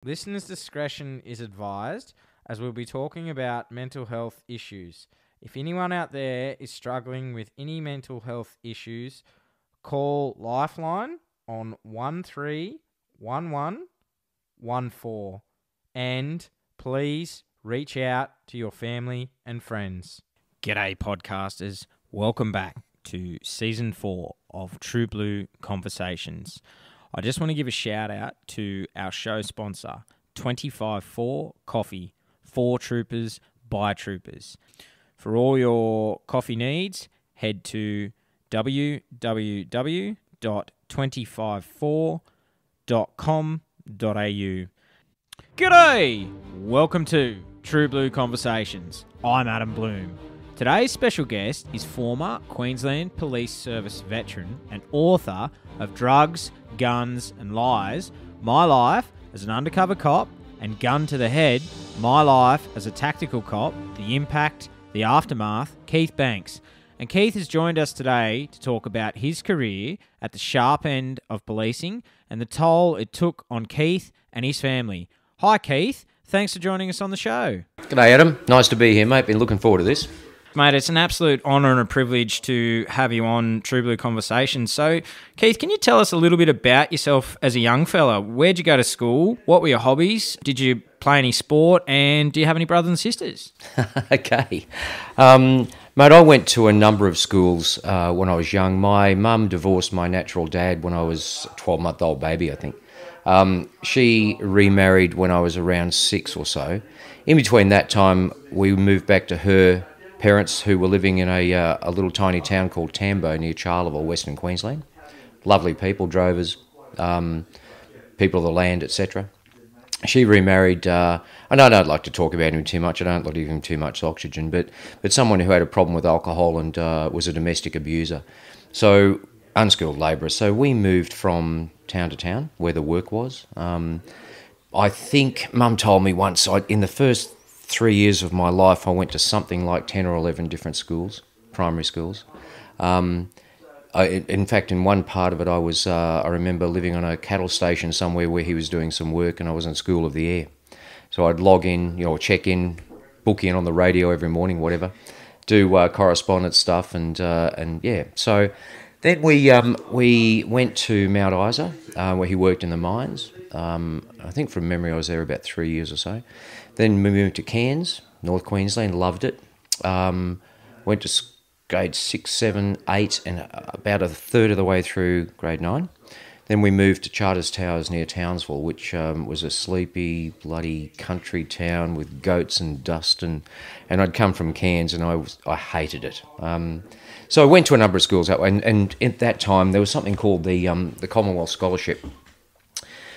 Listeners' discretion is advised as we'll be talking about mental health issues. If anyone out there is struggling with any mental health issues, call Lifeline on 131114 and please reach out to your family and friends. G'day, podcasters. Welcome back to Season 4 of True Blue Conversations. I just want to give a shout out to our show sponsor, 25-4 Coffee, for troopers, by troopers. For all your coffee needs, head to www.254.com.au. G'day! Welcome to True Blue Conversations. I'm Adam Bloom. Today's special guest is former Queensland Police Service veteran and author of Drugs, Guns and Lies, My Life as an Undercover Cop, and Gun to the Head, My Life as a Tactical Cop, The Impact, The Aftermath, Keith Banks. And Keith has joined us today to talk about his career at the sharp end of policing and the toll it took on Keith and his family. Hi Keith, thanks for joining us on the show. G'day Adam, nice to be here mate, been looking forward to this. Mate, it's an absolute honour and a privilege to have you on True Blue Conversations. So, Keith, can you tell us a little bit about yourself as a young fella? Where'd you go to school? What were your hobbies? Did you play any sport? And do you have any brothers and sisters? Okay. Mate, I went to a number of schools when I was young. My mum divorced my natural dad when I was a 12-month-old baby, I think. She remarried when I was around 6 or so. In between that time, we moved back to her parents who were living in a little tiny town called Tambo near Charleville, Western Queensland. Lovely people, drovers, people of the land, etc. She remarried, and I don't like to talk about him too much, I don't like to give him too much oxygen, but someone who had a problem with alcohol and was a domestic abuser. So, unskilled labourer. So we moved from town to town where the work was. I think Mum told me once, in the first 3 years of my life, I went to something like 10 or 11 different schools, primary schools. In fact, in one part of it, I remember living on a cattle station somewhere where he was doing some work, and I was in School of the Air. So I'd log in, check in, book in on the radio every morning, whatever, do correspondence stuff, and yeah. So then we went to Mount Isa, where he worked in the mines. I think from memory I was there about 3 years or so. Then we moved to Cairns, North Queensland, loved it. Went to grade 6, 7, 8 and about a third of the way through grade 9. Then we moved to Charters Towers near Townsville, which was a sleepy, bloody country town with goats and dust. And I'd come from Cairns and I hated it. So I went to a number of schools that way. And at that time there was something called the Commonwealth Scholarship.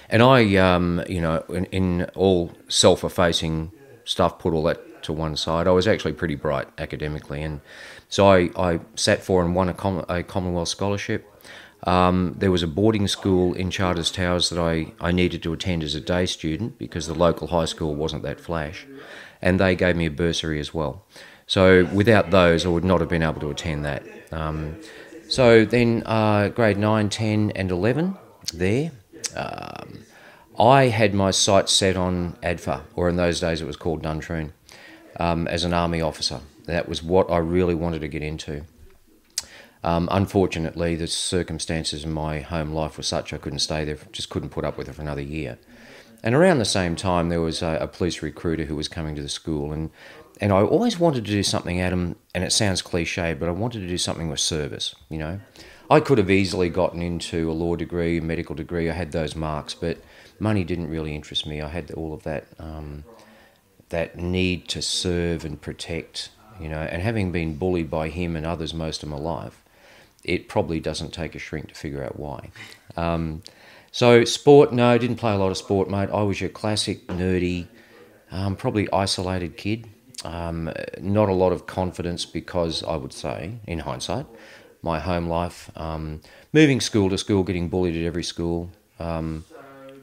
And I, in all self-effacing stuff, put all that to one side. I was actually pretty bright academically, and so I sat for and won a Commonwealth Scholarship. There was a boarding school in Charters Towers that I needed to attend as a day student because the local high school wasn't that flash, and they gave me a bursary as well. So without those, I would not have been able to attend that. So then grade 9, 10 and 11 there. I had my sights set on ADFA, or in those days it was called Duntroon, as an army officer. That was what I really wanted to get into. Unfortunately, the circumstances in my home life were such I couldn't stay there, just couldn't put up with it for another year. And around the same time, there was a police recruiter who was coming to the school, and I always wanted to do something, Adam, and it sounds cliche, but I wanted to do something with service, I could have easily gotten into a law degree, a medical degree. I had those marks, but money didn't really interest me. I had all of that that need to serve and protect, and having been bullied by him and others most of my life, it probably doesn't take a shrink to figure out why. So sport, no, didn't play a lot of sport, mate. I was your classic nerdy, probably isolated kid. Not a lot of confidence because I would say, in hindsight, my home life, moving school to school, getting bullied at every school,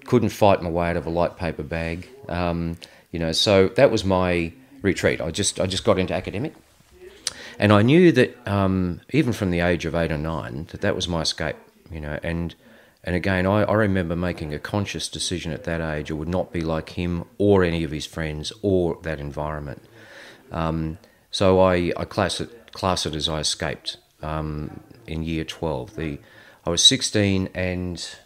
couldn't fight my way out of a light paper bag, so that was my retreat. I just got into academic, and I knew that even from the age of 8 or 9 that was my escape, and And again, I remember making a conscious decision at that age. I would not be like him or any of his friends or that environment. So I class it as I escaped in year 12. I was 16 and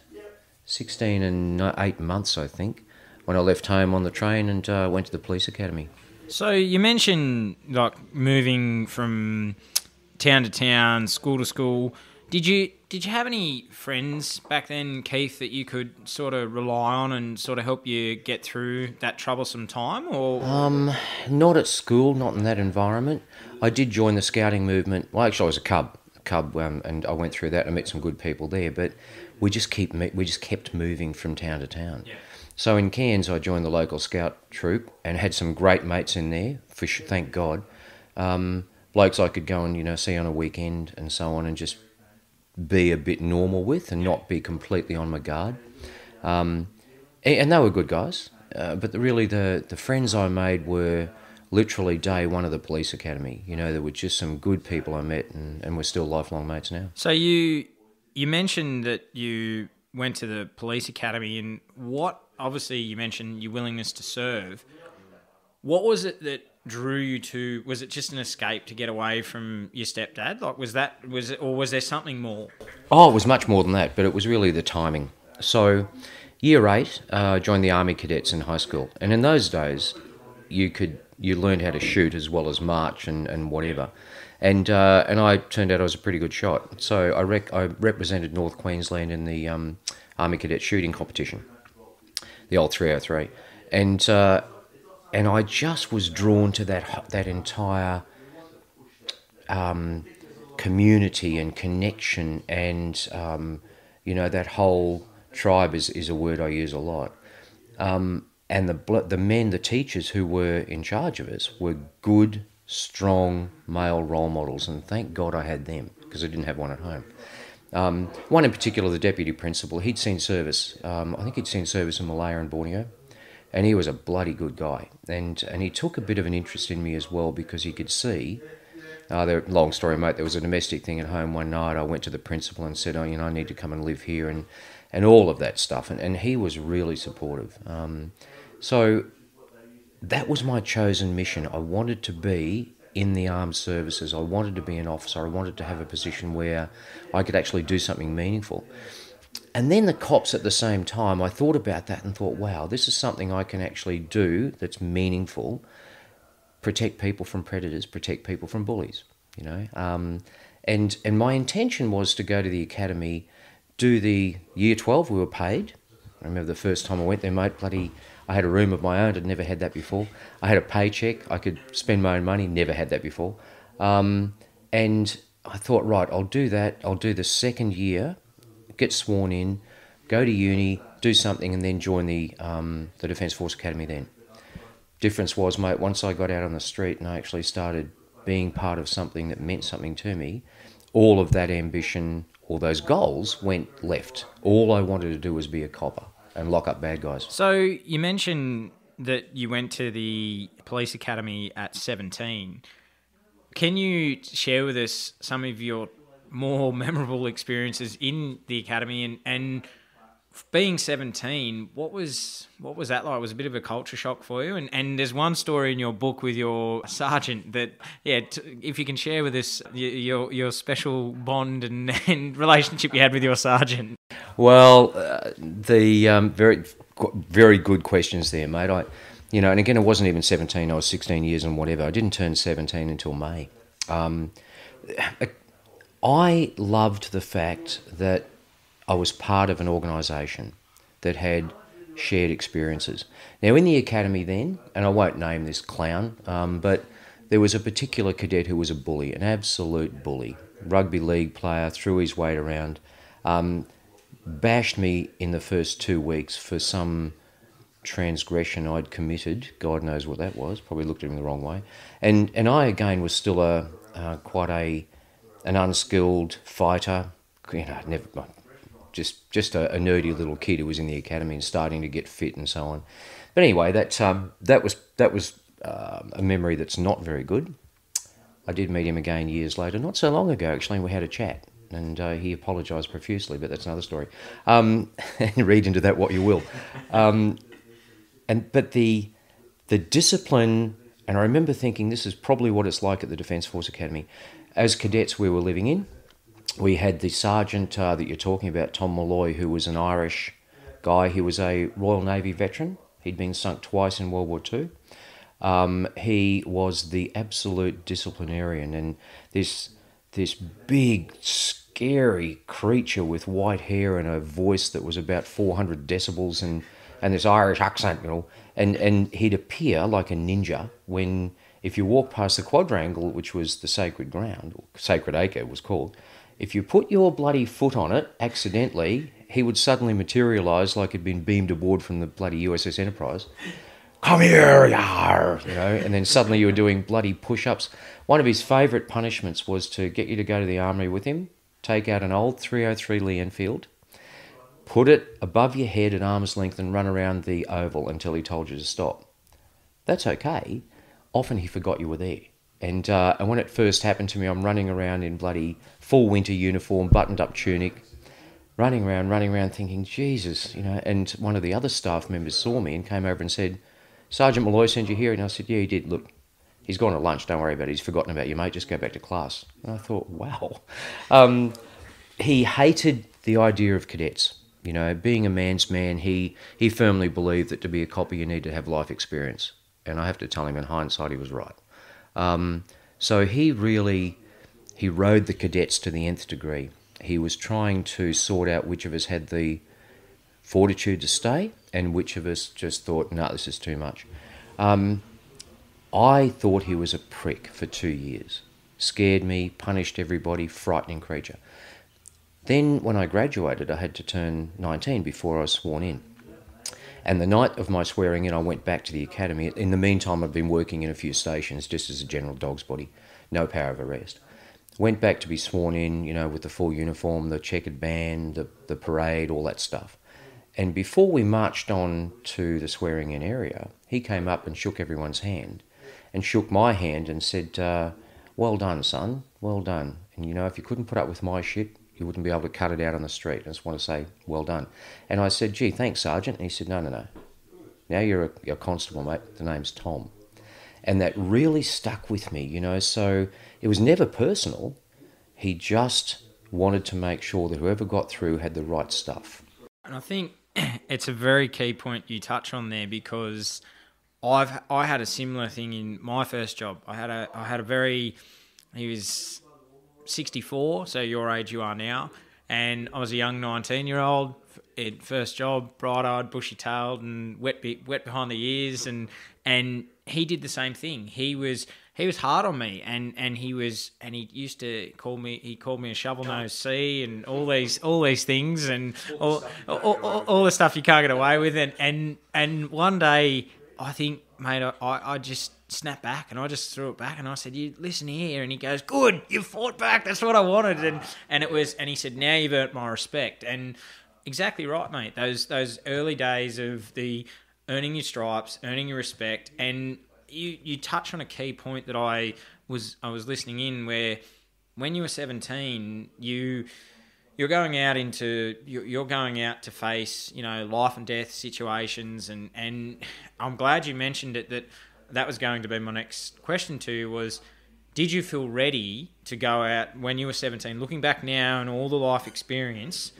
8 months, I think, when I left home on the train and went to the police academy. So you mentioned like moving from town to town, school to school. Did you have any friends back then, Keith, that you could sort of rely on and sort of help you get through that troublesome time? Or Not at school, not in that environment. I did join the scouting movement. Well, actually, I was a cub, and I went through that. I met some good people there, but we just kept moving from town to town. Yeah. So in Cairns, I joined the local scout troop and had some great mates in there. Thank God, blokes I could go and see on a weekend and so on, and just be a bit normal with and not be completely on my guard. And they were good guys, but really the friends I made were literally day one of the police academy. There were just some good people I met, and we're still lifelong mates now. So you mentioned that you went to the police academy, and obviously you mentioned your willingness to serve. What was it that drew you to? Was it just an escape to get away from your stepdad? Like, or was there something more? Oh, it was much more than that, but it was really the timing. So, year 8, I joined the Army Cadets in high school, and in those days, you learned how to shoot as well as march and whatever. And I turned out I was a pretty good shot. So I represented North Queensland in the Army Cadet shooting competition, the old 303, and I just was drawn to that entire community and connection, and that whole tribe is a word I use a lot. And the teachers who were in charge of us were good, strong male role models, and thank God I had them, because I didn't have one at home. One in particular, the deputy principal, he'd seen service. I think he'd seen service in Malaya and Borneo, and he was a bloody good guy. And he took a bit of an interest in me as well, because he could see, long story, mate, there was a domestic thing at home one night. I went to the principal and said, I need to come and live here, and all of that stuff. And he was really supportive. So that was my chosen mission. I wanted to be in the armed services. I wanted to be an officer. I wanted to have a position where I could actually do something meaningful. And then the cops at the same time, I thought about that and thought, wow, this is something I can actually do that's meaningful. Protect people from predators, protect people from bullies, And my intention was to go to the academy, do the year 12. We were paid. I remember the first time I went there, mate, I had a room of my own. I'd never had that before. I had a paycheck. I could spend my own money. Never had that before. And I thought, right, I'll do that. I'll do the second year, get sworn in, go to uni, do something, and then join the Defence Force Academy then. Difference was, mate, once I got out on the street and I actually started being part of something that meant something to me, all of that ambition, all those goals went left. All I wanted to do was be a copper and lock up bad guys. So you mentioned that you went to the police academy at 17. Can you share with us some of your more memorable experiences in the academy, and being 17, what was that like? It was a bit of a culture shock for you, and there's one story in your book with your sergeant that, if you can share with us your special bond and relationship you had with your sergeant. Well, the very good questions there, mate. And again, it wasn't even 17. I was 16 years and whatever. I didn't turn 17 until May. I loved the fact that I was part of an organisation that had shared experiences. Now, in the academy then, and I won't name this clown, but there was a particular cadet who was a bully, an absolute bully, rugby league player, threw his weight around, bashed me in the first 2 weeks for some transgression I'd committed. God knows what that was. Probably looked at him the wrong way. And I, again, was still quite an unskilled fighter. Just a nerdy little kid who was in the academy and starting to get fit and so on. But anyway, that was a memory that's not very good. I did meet him again years later, not so long ago actually, and we had a chat. and he apologised profusely, but that's another story. And read into that what you will. But the discipline, and I remember thinking this is probably what it's like at the Defence Force Academy. As cadets we were living in, we had the sergeant that you're talking about, Tom Malloy, who was an Irish guy. He was a Royal Navy veteran. He'd been sunk twice in World War II. He was the absolute disciplinarian, and this big, scary creature with white hair and a voice that was about 400 decibels and this Irish accent, and he'd appear like a ninja if you walk past the quadrangle, which was the sacred ground, or sacred acre it was called. If you put your bloody foot on it accidentally, he would suddenly materialise like he'd been beamed aboard from the bloody USS Enterprise. Come here, yar! And then suddenly you were doing bloody push-ups. One of his favourite punishments was to get you to go to the armory with him, take out an old 303 Lee Enfield, put it above your head at arm's length and run around the oval until he told you to stop. That's okay. Often he forgot you were there. And when it first happened to me, I'm running around in bloody full winter uniform, buttoned-up tunic, running around thinking, Jesus, and one of the other staff members saw me and came over and said, Sergeant Malloy sent you here? And I said, yeah, he did. Look, he's gone to lunch, don't worry about it. He's forgotten about you, mate. Just go back to class. And I thought, wow. He hated the idea of cadets. Being a man's man, he firmly believed that to be a copper you need to have life experience. And I have to tell him in hindsight he was right. So he rode the cadets to the nth degree. He was trying to sort out which of us had the fortitude to stay and which of us just thought, no, this is too much. I thought he was a prick for 2 years. Scared me, punished everybody, frightening creature. Then when I graduated, I had to turn 19 before I was sworn in. And the night of my swearing in, I went back to the academy. In the meantime, I'd been working in a few stations just as a general dog's body, no power of arrest. Went back to be sworn in, with the full uniform, the checkered band, the parade, all that stuff. And before we marched on to the swearing-in area, he came up and shook everyone's hand and shook my hand and said, well done, son, well done. And, if you couldn't put up with my shit, you wouldn't be able to cut it out on the street. I just want to say, well done. And I said, gee, thanks, Sergeant. And he said, no. Now you're a constable, mate. The name's Tom. And that really stuck with me, So it was never personal. He just wanted to make sure that whoever got through had the right stuff. And I think it's a very key point you touch on there, because I had a similar thing in my first job. He was 64, so your age you are now, and I was a young 19-year-old, first job, bright-eyed, bushy-tailed, and wet behind the ears, and he did the same thing. He was hard on me, and he used to called me a shovel-nosed C and all these things and all the stuff you can't get away with, and one day I think, mate, I just snapped back and I just threw it back and I said, you listen here, and he goes, good, you fought back, that's what I wanted, and he said, now you've earned my respect. And exactly right, mate, those early days of the earning your stripes, earning your respect, and you touch on a key point that I was listening in, where when you were 17, you're going out to face, life and death situations, and I'm glad you mentioned it, that was going to be my next question to you, was, did you feel ready to go out when you were 17? Looking back now and all the life experience,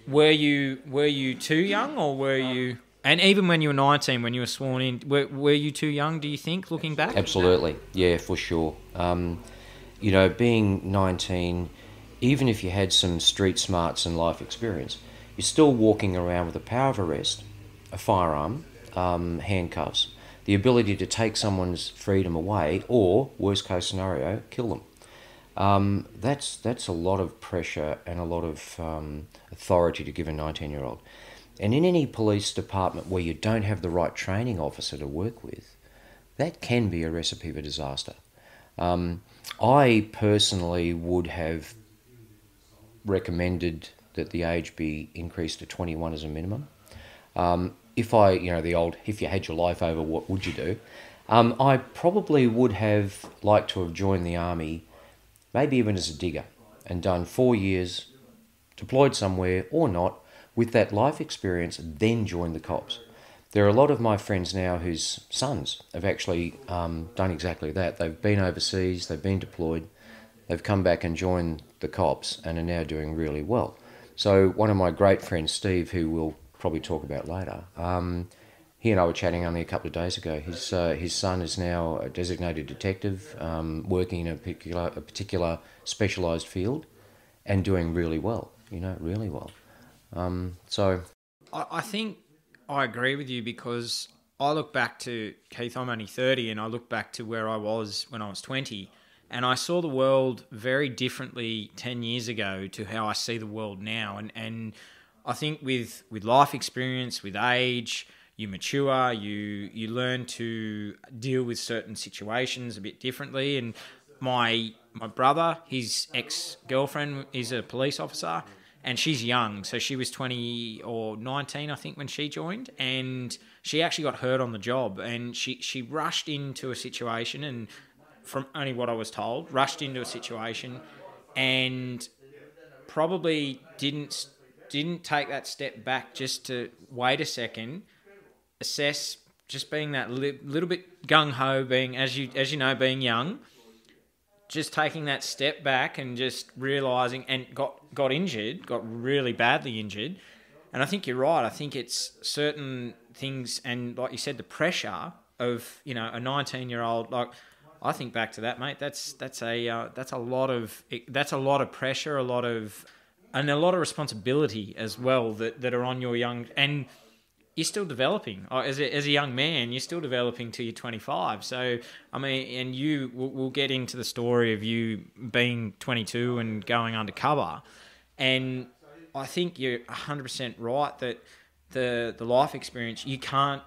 were you too young, or were you? And even when you were 19, when you were sworn in, were you too young, do you think, looking back? Absolutely, yeah, for sure. Being 19, even if you had some street smarts and life experience, you're still walking around with a power of arrest, a firearm, handcuffs, the ability to take someone's freedom away, or, worst case scenario, kill them. That's a lot of pressure and a lot of authority to give a 19-year-old. And in any police department where you don't have the right training officer to work with, that can be a recipe for disaster. I personally would have recommended that the age be increased to 21 as a minimum. If you had your life over, what would you do? I probably would have liked to have joined the army, maybe even as a digger, and done 4 years, deployed somewhere or not, with that life experience, then joined the cops. There are a lot of my friends now whose sons have actually done exactly that. They've been overseas, they've been deployed, they've come back and joined the cops and are now doing really well. So one of my great friends, Steve, who we'll probably talk about later, he and I were chatting only a couple of days ago. His son is now a designated detective, working in a particular specialised field and doing really well, really well. So I think I agree with you, because I look back to, Keith, I'm only 30, and I look back to where I was when I was 20, and I saw the world very differently 10 years ago to how I see the world now. And I think with life experience, with age, you mature, you learn to deal with certain situations a bit differently. And my brother, his ex-girlfriend is a police officer, and she's young, so she was 20 or 19, I think, when she joined, and she actually got hurt on the job, and she rushed into a situation, and from only what I was told, rushed into a situation and probably didn't take that step back just to wait a second, assess, just being that little bit gung-ho, being, as you know, being young, just taking that step back and just realising, and got injured, got really badly injured. And I think you're right. I think it's certain things, and like you said, the pressure of, a 19-year-old. Like, I think back to that, mate. That's a lot of pressure, a lot of responsibility as well that are on your young, and you're still developing. As a young man, you're still developing till you're 25. So, I mean, and we'll get into the story of you being 22 and going undercover. And I think you're 100% right that the life experience, you can't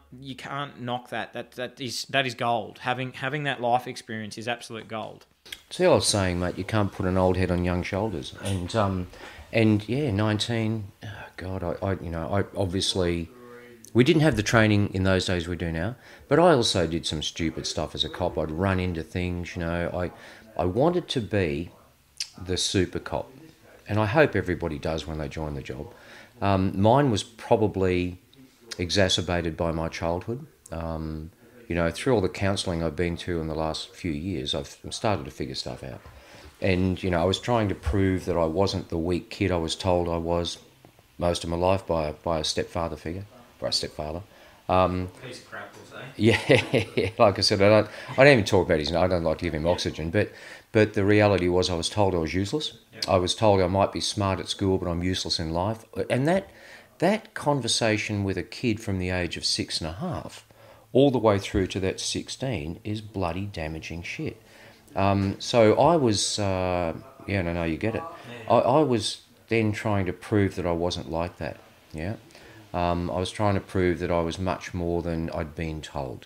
knock that. That is gold. Having that life experience is absolute gold. See, I was saying, mate, you can't put an old head on young shoulders. And yeah, 19. Oh God, I obviously. We didn't have the training in those days we do now, but I also did some stupid stuff as a cop. I'd run into things, I wanted to be the super cop, and I hope everybody does when they join the job. Mine was probably exacerbated by my childhood. Through all the counselling I've been to in the last few years, I've started to figure stuff out. And, I was trying to prove that I wasn't the weak kid I was told I was most of my life by a stepfather figure. Or a stepfather. Piece of crap, we'll say. Yeah, like I said, I don't even talk about his name. I don't like to give him oxygen, but the reality was I was told I was useless. Yep. I was told I might be smart at school, but I'm useless in life. And that conversation with a kid from the age of 6.5 all the way through to that 16 is bloody damaging shit. So I was, you get it. Yeah. I was then trying to prove that I wasn't like that, yeah. I was trying to prove that I was much more than I'd been told.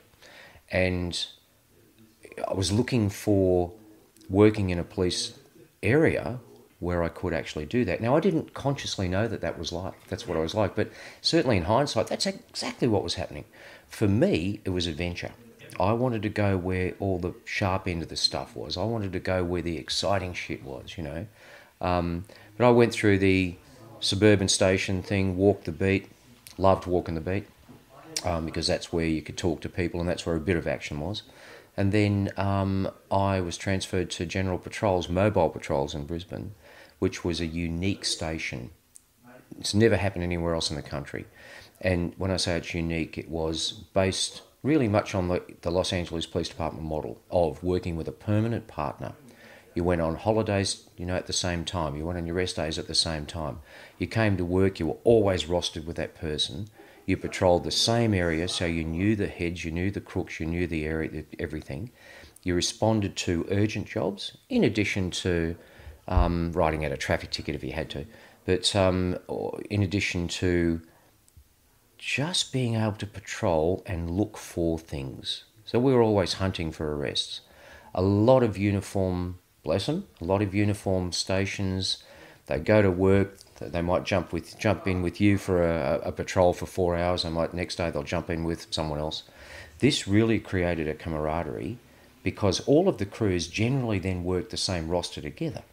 And I was looking for working in a police area where I could actually do that. Now, I didn't consciously know that's what I was like, but certainly in hindsight, that's exactly what was happening. For me, it was adventure. I wanted to go where all the sharp end of the stuff was. I wanted to go where the exciting shit was, But I went through the suburban station thing, walked the beat, loved walking the beat, because that's where you could talk to people and that's where a bit of action was. And then I was transferred to General Patrols, mobile patrols in Brisbane, which was a unique station. It's never happened anywhere else in the country. And when I say it's unique, it was based really much on the Los Angeles Police Department model of working with a permanent partner. You went on holidays, at the same time. You went on your rest days at the same time. You came to work, you were always rostered with that person. You patrolled the same area, so you knew the heads, you knew the crooks, you knew the area, everything. You responded to urgent jobs, in addition to writing out a traffic ticket if you had to. But in addition to just being able to patrol and look for things. So we were always hunting for arrests. A lot of uniform... Bless them, a lot of uniform stations. They go to work. They might jump in with you for a patrol for 4 hours. Next day they'll jump in with someone else. This really created a camaraderie because all of the crews generally then worked the same roster together.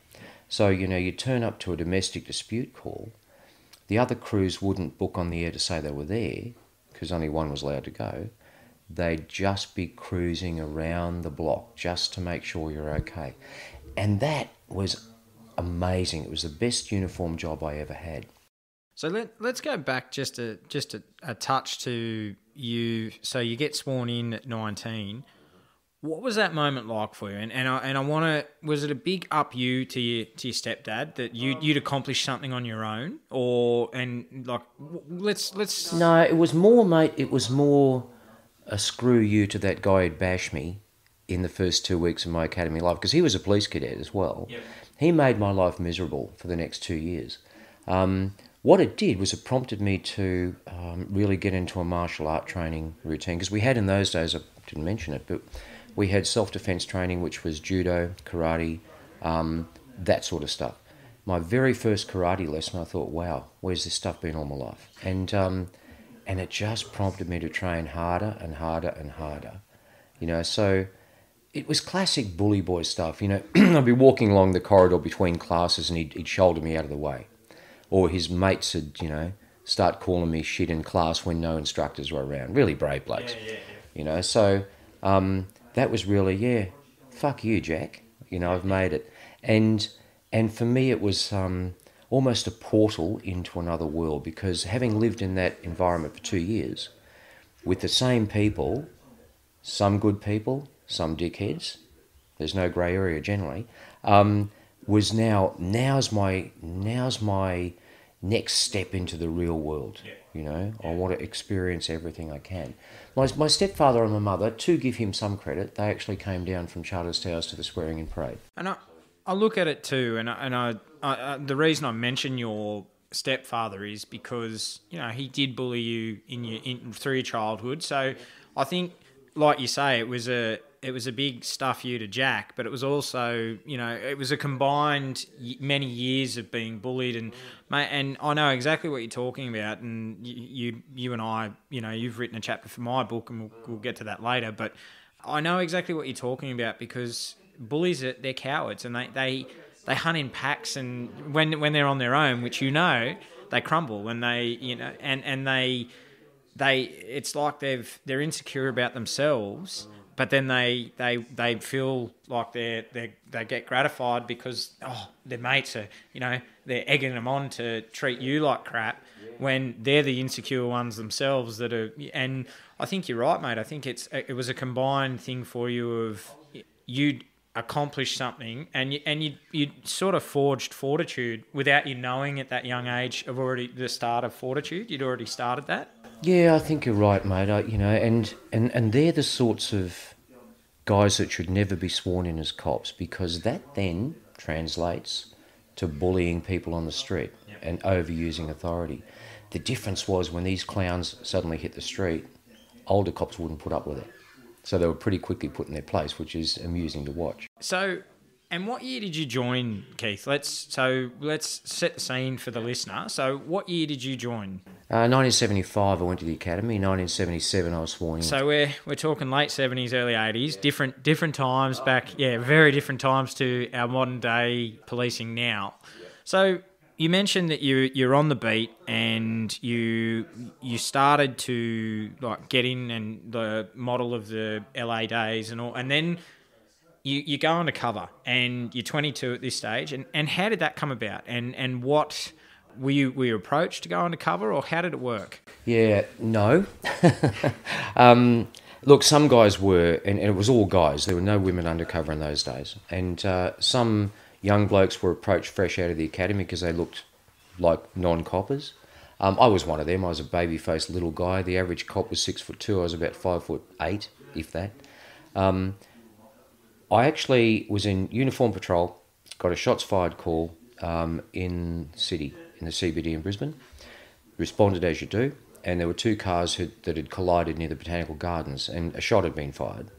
So, you'd turn up to a domestic dispute call. The other crews wouldn't book on the air to say they were there, because only one was allowed to go. They'd just be cruising around the block just to make sure you're okay. And that was amazing. It was the best uniform job I ever had. So let's go back just a touch to you. So you get sworn in at 19. What was that moment like for you? And I want to. Was it a big up you to your stepdad that you'd accomplished something on your own, let's. No, it was more, mate. It was more a screw you to that guy who'd bash me in the first 2 weeks of my academy life, because he was a police cadet as well. Yep. He made my life miserable for the next 2 years. What it did was it prompted me to really get into a martial art training routine, because we had in those days, I didn't mention it, but we had self-defense training, which was judo, karate, that sort of stuff. My very first karate lesson, I thought, wow, where's this stuff been all my life? And it just prompted me to train harder and harder and harder. So it was classic bully boy stuff. I'd be walking along the corridor between classes and he'd shoulder me out of the way. Or his mates would, start calling me shit in class when no instructors were around. Really brave blokes. Yeah. So that was really, fuck you, Jack. I've made it. And for me it was almost a portal into another world, because having lived in that environment for 2 years with the same people, some good people, some dickheads, there's no grey area generally, was now's my next step into the real world. I want to experience everything I can. My stepfather and my mother, to give him some credit, they actually came down from Charters Towers to the swearing-in parade. And I look at it too, and I the reason I mention your stepfather is because he did bully you through your childhood. So I think, like you say, it was a big stuff you to Jack, but it was also it was a combined many years of being bullied, and I know exactly what you're talking about. And you and I, you've written a chapter for my book, and we'll get to that later. But I know exactly what you're talking about, because bullies they're cowards, and they hunt in packs, and when they're on their own, which they crumble, and they it's like they're insecure about themselves, but then they feel like they get gratified because their mates are they're egging them on to treat you like crap, when they're the insecure ones themselves that are. And I think you're right, mate. I think it was a combined thing for you of you'd accomplished something, and you sort of forged fortitude without you knowing at that young age of already the start of fortitude. You'd already started that. Yeah, I think you're right, mate. And they're the sorts of guys that should never be sworn in as cops, because that then translates to bullying people on the street and overusing authority. The difference was when these clowns suddenly hit the street, older cops wouldn't put up with it. So they were pretty quickly put in their place, which is amusing to watch. So, and what year did you join, Keith? Let's set the scene for the listener. So what year did you join? 1975 I went to the academy. 1977 I was sworn in. So we're talking late 70s, early 80s, different times back, very different times to our modern day policing now. So you mentioned that you're on the beat, and you started to get in and the model of the LA days and all, and then you go undercover, and you're 22 at this stage. And how did that come about? And what were you approached to go undercover, or how did it work? Yeah, no. Look, some guys were, and it was all guys. There were no women undercover in those days, and some young blokes were approached fresh out of the academy because they looked like non-coppers. I was one of them. I was a baby-faced little guy. The average cop was 6'2". I was about 5'8", if that. I actually was in uniform patrol, got a shots fired call in the CBD in Brisbane. Responded as you do, and there were two cars that had collided near the Botanical Gardens, and a shot had been fired.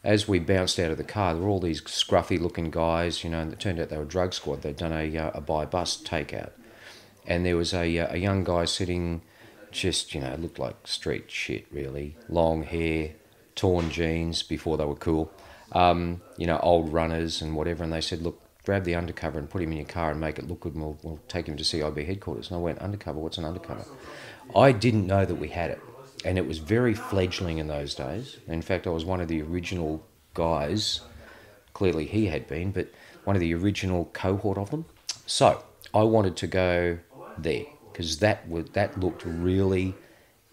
As we bounced out of the car, there were all these scruffy-looking guys, and it turned out they were a drug squad. They'd done a buy-bust takeout. And there was a young guy sitting, just, looked like street shit, really. Long hair, torn jeans before they were cool, old runners and whatever. And they said, look, grab the undercover and put him in your car and make it look good, and we'll take him to CIB headquarters. And I went, undercover? What's an undercover? I didn't know that we had it. And it was very fledgling in those days. In fact, I was one of the original guys. Clearly he had been, but one of the original cohort of them. So I wanted to go there because that looked really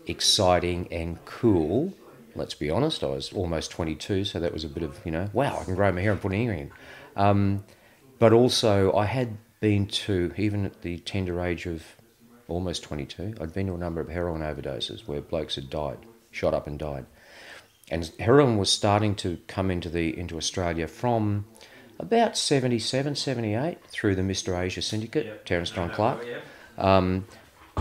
exciting and cool. Let's be honest, I was almost 22, so that was a bit of, wow, I can grow my hair and put an earring in. But also I had been to, even at the tender age of almost 22, I'd been to a number of heroin overdoses where blokes had died, shot up and died. And heroin was starting to come into Australia from about 77, 78 through the Mr. Asia syndicate, Terence John Clark.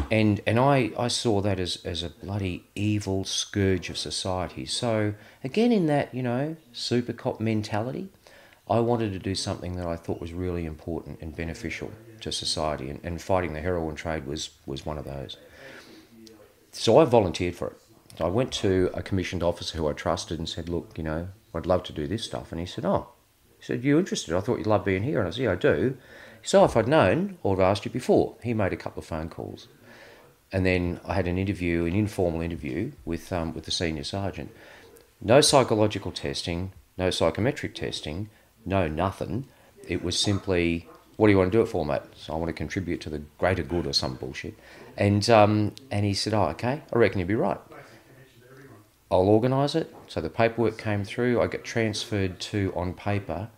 And I saw that as a bloody evil scourge of society. So again, in that, super cop mentality, I wanted to do something that I thought was really important and beneficial to society, and fighting the heroin trade was one of those. So I volunteered for it. I went to a commissioned officer who I trusted and said, look, I'd love to do this stuff. And he said, you interested? I thought you'd love being here. And I said, yeah, I do. So if I'd known, or I'd asked you before. He made a couple of phone calls. And then I had an informal interview with the senior sergeant. No psychological testing, no psychometric testing, no nothing. It was simply, what do you want to do it for, mate? So I want to contribute to the greater good or some bullshit. And he said, okay, I reckon you'll be right. I'll organise it. So the paperwork came through. I got transferred to, on paper,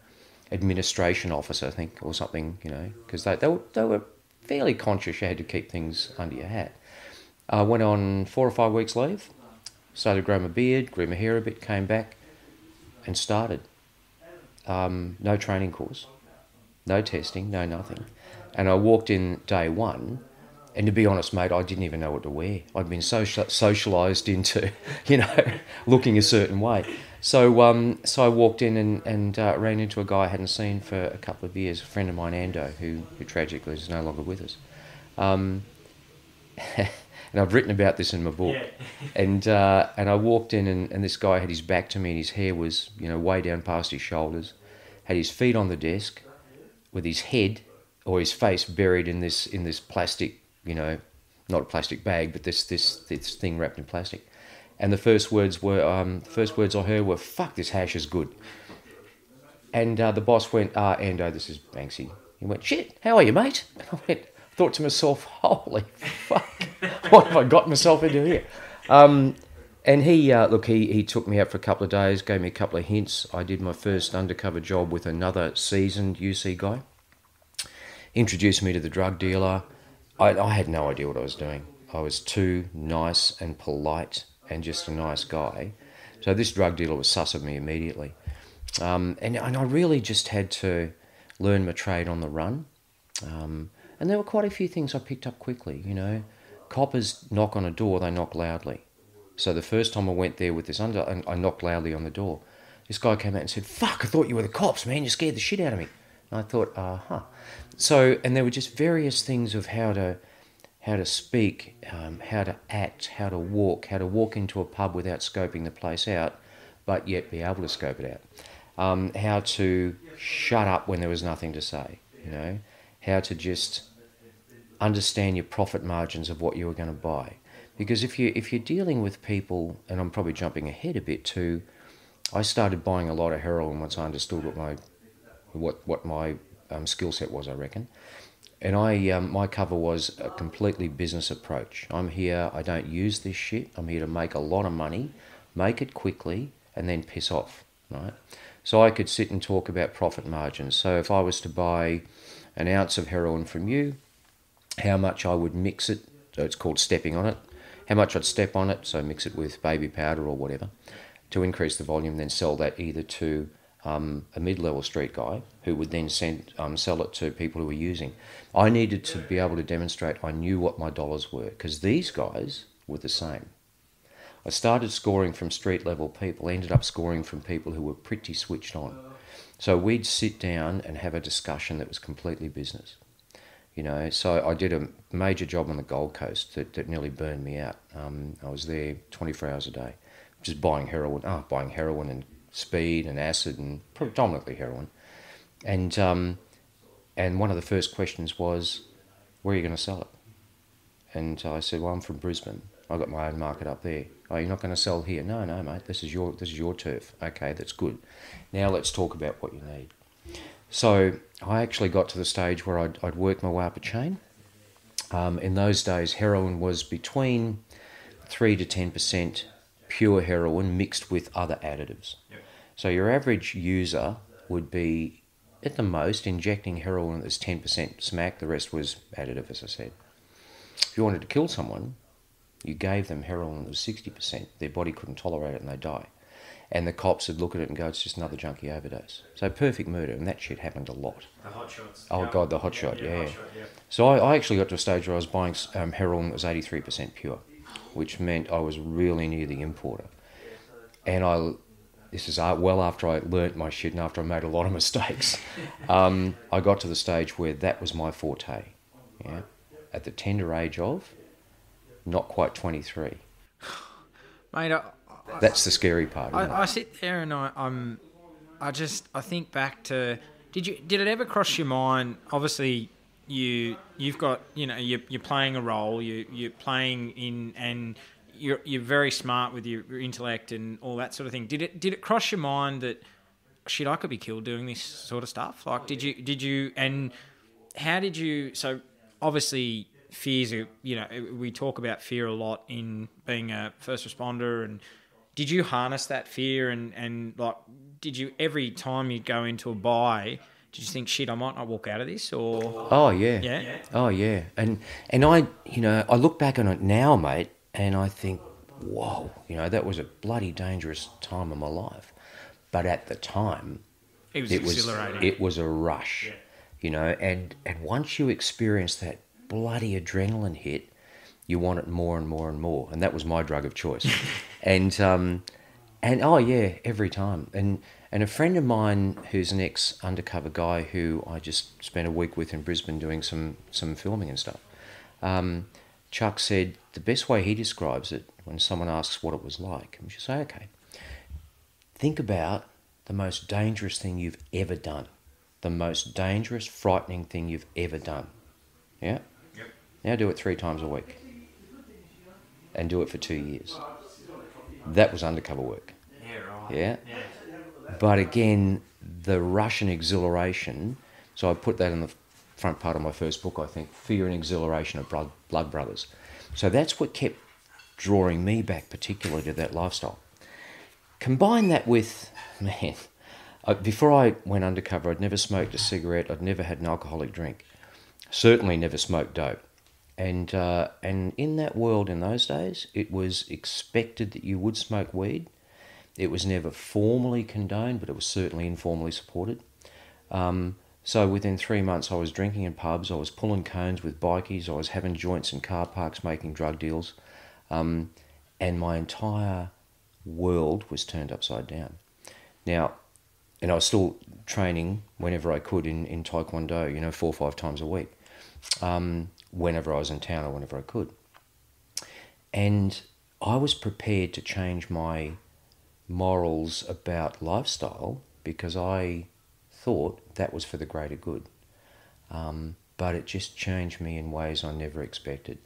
administration officer, I think, or something, because they were fairly conscious you had to keep things under your hat. I went on 4 or 5 weeks leave, started to grow my beard, grew my hair a bit, came back and started. No training course, no testing, no nothing. And I walked in day one, and to be honest, mate, I didn't even know what to wear. I'd been socialised into, looking a certain way. So I walked in and ran into a guy I hadn't seen for a couple of years, a friend of mine, Ando, who tragically is no longer with us. And I've written about this in my book. Yeah. And I walked in and this guy had his back to me and his hair was, way down past his shoulders, had his feet on the desk with his head or his face buried in this plastic, not a plastic bag, but this thing wrapped in plastic. And the first words I heard were, fuck, this hash is good. And the boss went, Ando, this is Banksy. He went, shit, how are you, mate? And I thought to myself, holy fuck, what have I got myself into here? And he took me out for a couple of days, gave me a couple of hints. I did my first undercover job with another seasoned UC guy. Introduced me to the drug dealer. I had no idea what I was doing. I was too nice and polite and just a nice guy. So this drug dealer was sus of me immediately. And I really just had to learn my trade on the run. And there were quite a few things I picked up quickly, Coppers knock on a door, they knock loudly. So the first time I went there with this I knocked loudly on the door. This guy came out and said, fuck, I thought you were the cops, man. You scared the shit out of me. And I thought, So, and there were just various things of how to speak, how to act, how to walk into a pub without scoping the place out, but yet be able to scope it out. How to shut up when there was nothing to say, how to just understand your profit margins of what you were going to buy. Because if you're dealing with people, and I'm probably jumping ahead a bit too, I started buying a lot of heroin once I understood what my skill set was, I reckon. And my cover was a completely business approach. I'm here, I don't use this shit. I'm here to make a lot of money, make it quickly, and then piss off, right? So I could sit and talk about profit margins. So if I was to buy an ounce of heroin from you, how much I would mix it, so it's called stepping on it, how much I'd step on it, so mix it with baby powder or whatever, to increase the volume, then sell that either to a mid-level street guy who would then sell it to people who were using. I needed to be able to demonstrate I knew what my dollars were, because these guys were the same. I started scoring from street-level people, ended up scoring from people who were pretty switched on. So we'd sit down and have a discussion that was completely business. So I did a major job on the Gold Coast that nearly burned me out. I was there 24 hours a day, just buying heroin and speed and acid and predominantly heroin. And And one of the first questions was, where are you going to sell it? And I said, well, I'm from Brisbane. I've got my own market up there. Oh, you're not going to sell here? No, mate, this is your turf. Okay, that's good. Now let's talk about what you need. So I actually got to the stage where I'd worked my way up a chain. In those days, heroin was between 3 to 10% pure heroin mixed with other additives. Yep. So your average user would be, at the most, injecting heroin that's 10% smack. The rest was additive, as I said. If you wanted to kill someone, you gave them heroin that was 60%. Their body couldn't tolerate it and they die. And the cops would look at it and go, it's just another junkie overdose. So perfect murder, and that shit happened a lot. The hot shots. Oh, God, the hot shot, yeah. Hot shot, yeah. So I actually got to a stage where I was buying heroin that was 83% pure, which meant I was really near the importer. And this is well after I learnt my shit and after I made a lot of mistakes. I got to the stage where that was my forte, yeah, at the tender age of not quite 23. Mate, that's the scary part. I sit there and I think back to, did it ever cross your mind? Obviously, you've got, you're playing a role, you're playing in, and you're very smart with your intellect and all that sort of thing. Did it cross your mind that, shit, I could be killed doing this sort of stuff? Like, did you, and how did you? So obviously, fears are, we talk about fear a lot in being a first responder, and did you harness that fear and like, did you, every time you go into a buy, did you think, shit, I might not walk out of this? Or oh yeah, oh yeah, and I I look back on it now, mate, and I think, whoa, that was a bloody dangerous time of my life, but at the time, it was exhilarating. It was a rush, and once you experience that bloody adrenaline hit, you want it more and more and more, and that was my drug of choice. and oh yeah, every time. And a friend of mine who's an ex-undercover guy who I just spent a week with in Brisbane doing some filming and stuff, Chuck said the best way he describes it when someone asks what it was like, you should say, okay, think about the most dangerous thing you've ever done, the most dangerous, frightening thing you've ever done. Yeah? Yep. Now do it 3 times a week. And do it for 2 years. That was undercover work. Yeah, right. Yeah? But again, the rush and exhilaration, so I put that in the front part of my first book, I think, Fear and Exhilaration of Blood Brothers. So that's what kept drawing me back particularly to that lifestyle. Combine that with, man, before I went undercover, I'd never smoked a cigarette, I'd never had an alcoholic drink, certainly never smoked dope. And in that world in those days, it was expected that you would smoke weed. It was never formally condoned, but it was certainly informally supported. So within 3 months, I was drinking in pubs, I was pulling cones with bikies, I was having joints in car parks, making drug deals, and my entire world was turned upside down. Now, and I was still training whenever I could in Taekwondo, 4 or 5 times a week. Whenever I was in town or whenever I could. And I was prepared to change my morals about lifestyle because I thought that was for the greater good. But it just changed me in ways I never expected.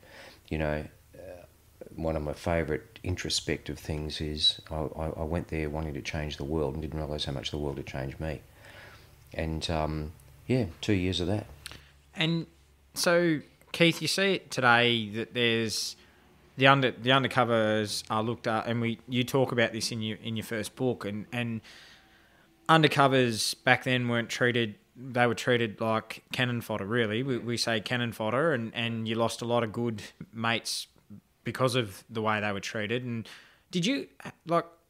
One of my favourite introspective things is I went there wanting to change the world and didn't realise how much the world had changed me. And 2 years of that. And so, Keith, you see it today that there's the undercovers are looked at, and you talk about this in your first book, and undercovers back then weren't treated. They were treated like cannon fodder. Really, we say cannon fodder, and you lost a lot of good mates because of the way they were treated. And did you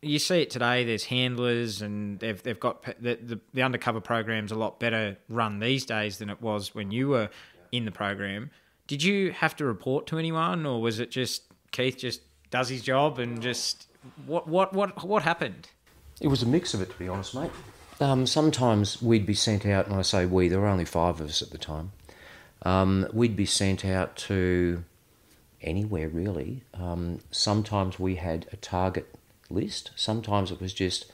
you see it today? There's handlers, and they've got the undercover program's a lot better run these days than it was when you were in the program. Did you have to report to anyone, or was it just Keith just does his job and just what happened? It was a mix of it, to be honest, mate. Sometimes we'd be sent out, and I say we, there were only 5 of us at the time. We'd be sent out to anywhere, really. Sometimes we had a target list. Sometimes it was just,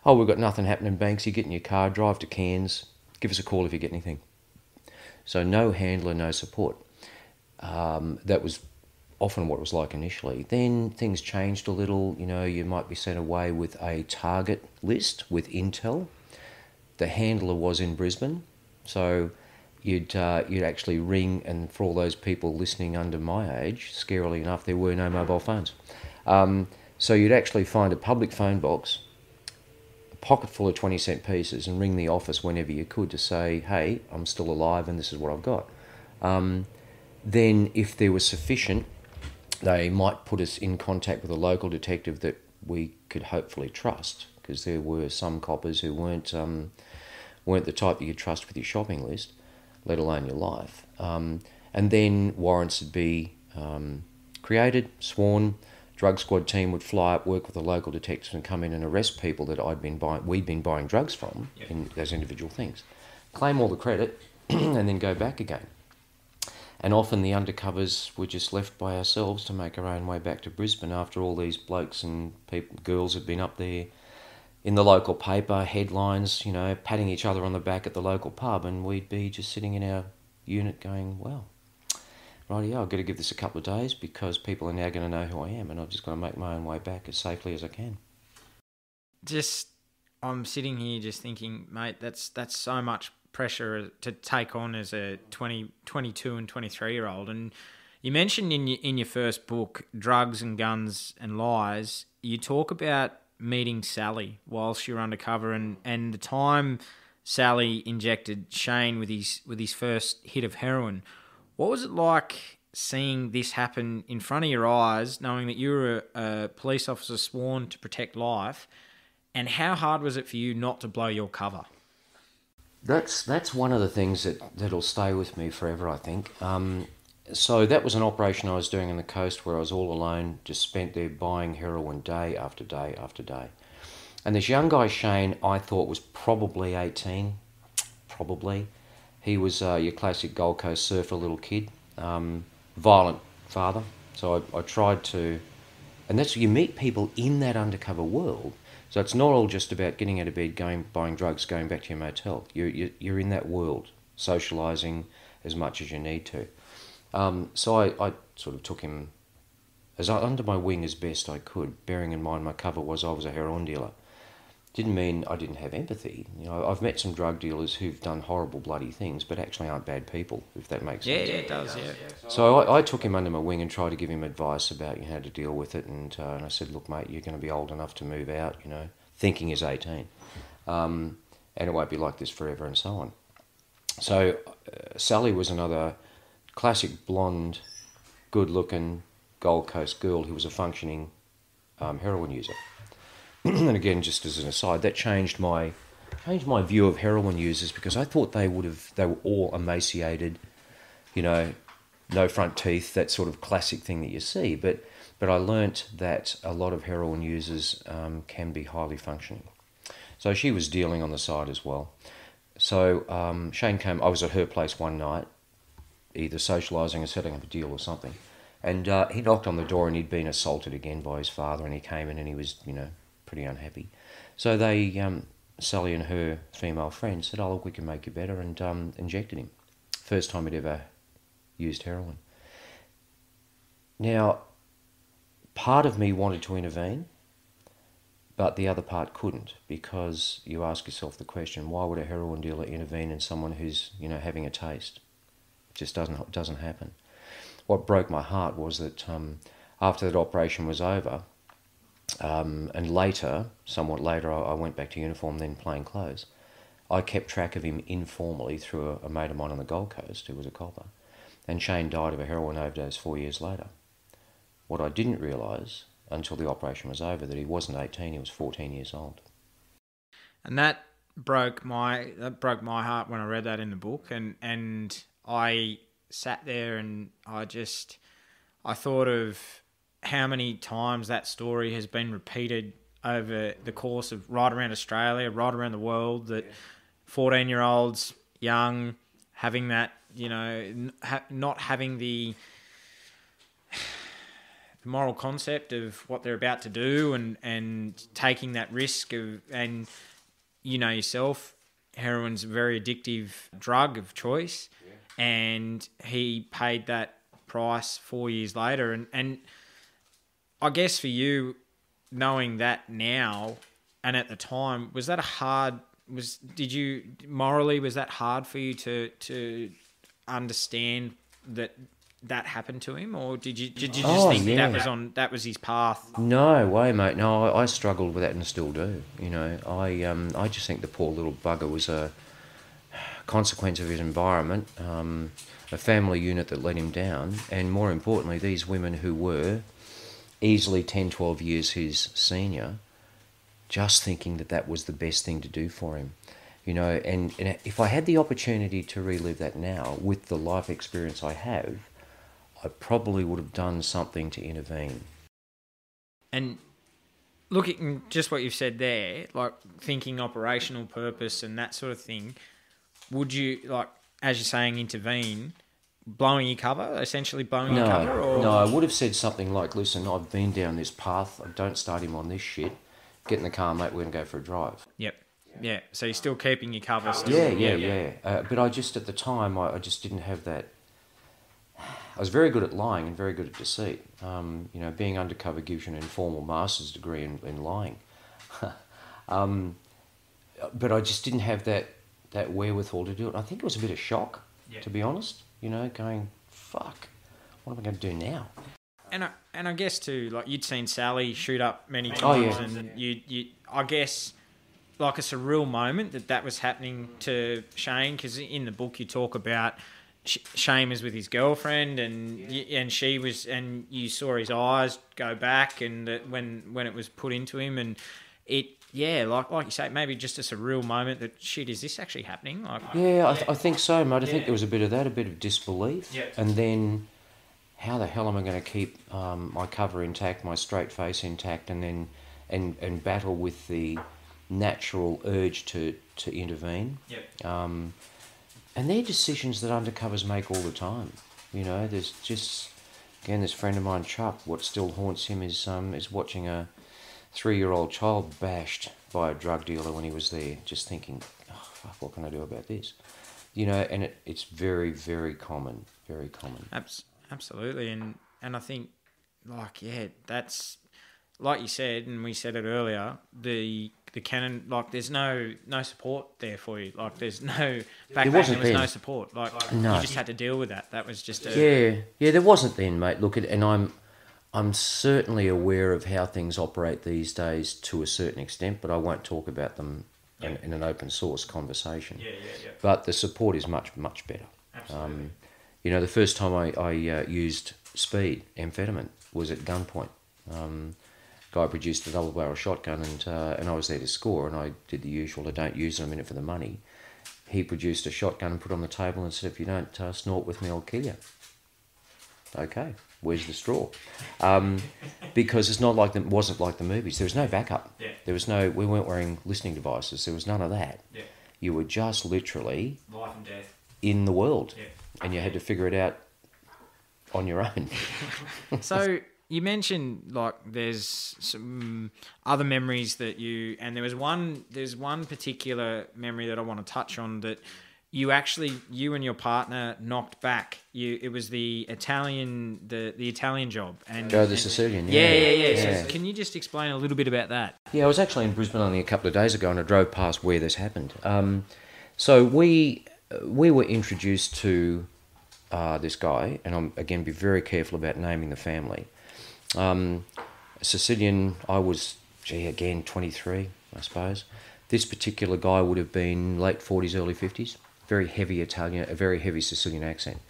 we've got nothing happening, Banks, you get in your car, drive to Cairns, give us a call if you get anything. So no handler, no support. That was often what it was like initially. Then things changed a little. You know, you might be sent away with a target list with intel. The handler was in Brisbane, so you'd actually ring, and for all those people listening under my age, scarily enough, there were no mobile phones. So you'd actually find a public phone box, a pocket full of 20-cent pieces, and ring the office whenever you could to say, hey, I'm still alive and this is what I've got. Then if there was sufficient, they might put us in contact with a local detective that we could hopefully trust, because there were some coppers who weren't the type that you'd trust with your shopping list, let alone your life. And then warrants would be created, sworn. Drug squad team would fly up, work with the local detectives, and come in and arrest people that we'd been buying drugs from, yep, in those individual things. Claim all the credit, and then go back again. And often the undercovers were just left by ourselves to make our own way back to Brisbane after all these blokes and girls had been up there in the local paper, headlines, you know, patting each other on the back at the local pub, and we'd be just sitting in our unit going, well, rightio, I've got to give this a couple of days because people are now going to know who I am, and I've just got to make my own way back as safely as I can. I'm sitting here just thinking, mate, that's so much pressure to take on as a 22 and 23-year-old. And you mentioned in your first book, Drugs and Guns and Lies, you talk about meeting Sally whilst you're undercover, and the time Sally injected Shane with his first hit of heroin. What was it like seeing this happen in front of your eyes, knowing that you were a police officer sworn to protect life, and how hard was it for you not to blow your cover? That's one of the things that'll stay with me forever, I think. So that was an operation I was doing on the coast where I was all alone, just spent there buying heroin day after day after day. And this young guy, Shane, I thought was probably 18, probably. He was your classic Gold Coast surfer little kid, violent father. So I tried to, and that's, you meet people in that undercover world. So it's not all just about getting out of bed, buying drugs, going back to your motel. You're in that world, socialising as much as you need to. So I sort of took him under my wing as best I could, bearing in mind my cover was I was a heroin dealer. Didn't mean I didn't have empathy. You know, I've met some drug dealers who've done horrible bloody things, but actually aren't bad people, if that makes sense. Yeah, it does, yeah. So I took him under my wing and tried to give him advice about how to deal with it, and I said, look, mate, you're going to be old enough to move out, you know, thinking he's 18. And it won't be like this forever, and so on. So Sally was another classic blonde, good-looking Gold Coast girl who was a functioning heroin user. And again, just as an aside, that changed my view of heroin users, because I thought they were all emaciated, you know, no front teeth, that sort of classic thing that you see. But I learnt that a lot of heroin users can be highly functioning. So she was dealing on the side as well. So Shane came. I was at her place one night, either socialising or setting up a deal or something, and he knocked on the door, and he'd been assaulted again by his father, and he came in and he was, you know, pretty unhappy. So they, Sally and her female friend said, oh, look, we can make you better, and injected him. First time he'd ever used heroin. Now, part of me wanted to intervene, but the other part couldn't, because you ask yourself the question, why would a heroin dealer intervene in someone who's, you know, having a taste? It just doesn't happen. What broke my heart was that after that operation was over, and later, somewhat later, I went back to uniform, then plain clothes. I kept track of him informally through a mate of mine on the Gold Coast who was a copper. And Shane died of a heroin overdose 4 years later. What I didn't realise until the operation was over, that he wasn't 18, he was 14 years old. And that broke my heart when I read that in the book, and I sat there and I thought of how many times that story has been repeated over the course of right around Australia, right around the world, that 14-year-olds, young, having that, you know, not having the moral concept of what they're about to do, and taking that risk of, and you know yourself, heroin's a very addictive drug of choice. and he paid that price 4 years later. And I guess for you, knowing that now and at the time, was that was that hard for you to understand that happened to him, or did you just think that was his path? No way, mate. No, I struggled with that and still do. You know, I just think the poor little bugger was a consequence of his environment, a family unit that let him down, and more importantly, these women who were easily 10, 12 years his senior, just thinking that was the best thing to do for him. You know, and if I had the opportunity to relive that now with the life experience I have, I probably would have done something to intervene. And looking just what you've said there, like thinking operational purpose and that sort of thing, would you, like, as you're saying, intervene, essentially blowing your cover? Or? No, I would have said something like, listen, I've been down this path, don't start him on this shit, get in the car, mate, we're going to go for a drive. Yep. Yeah, so you're still keeping your cover. But I just, at the time, I just didn't have that. I was very good at lying and very good at deceit. You know, being undercover gives you an informal master's degree in lying. But I just didn't have that wherewithal to do it. I think it was a bit of shock, to be honest. You know, going, fuck, what am I going to do now? And I guess too, like, you'd seen Sally shoot up many times, and you I guess, like, a surreal moment that was happening to Shane, because in the book you talk about Shane was with his girlfriend, and she was, and you saw his eyes go back, and when it was put into him, and it, like you say, maybe just a surreal moment that, shit, is this actually happening? Like, I think so, mate. I think there was a bit of that, a bit of disbelief, and then how the hell am I going to keep my cover intact, my straight face intact, and then and battle with the natural urge to intervene. And they're decisions that undercovers make all the time. You know, there's just, again, this friend of mine, Chuck, what still haunts him is watching a 3-year-old child bashed by a drug dealer when he was there, just thinking, oh, fuck, what can I do about this? You know, and it's very, very common, very common. Absolutely, and I think, like, that's, like you said, and we said it earlier, the canon, like, there's no support there for you. Like, there's no back there was no support. Like, no. You just had to deal with that. That was just there wasn't then, mate. Look, and I'm certainly aware of how things operate these days to a certain extent, but I won't talk about them in an open source conversation. But the support is much, much better. Absolutely. You know, the first time I used speed, amphetamine, was at gunpoint. Guy produced a double-barrel shotgun, and I was there to score, and I did the usual, I don't use it, I'm in it for the money. He produced a shotgun and put it on the table and said, if you don't snort with me, I'll kill you. Okay, where's the straw? Because it wasn't like the movies. There was no backup. There was we weren't wearing listening devices. There was none of that. You were just literally life and death in the world, and you had to figure it out on your own. So you mentioned, like, there's some other memories that and there's one particular memory that I want to touch on that you and your partner knocked back. It was the Italian job. And the Sicilian. Yeah. So can you just explain a little bit about that? Yeah, I was actually in Brisbane only a couple of days ago, and I drove past where this happened. So we were introduced to this guy, and I'm again be very careful about naming the family. Sicilian, I was, 23, I suppose. This particular guy would have been late 40s, early 50s. Very heavy Italian, a very heavy Sicilian accent.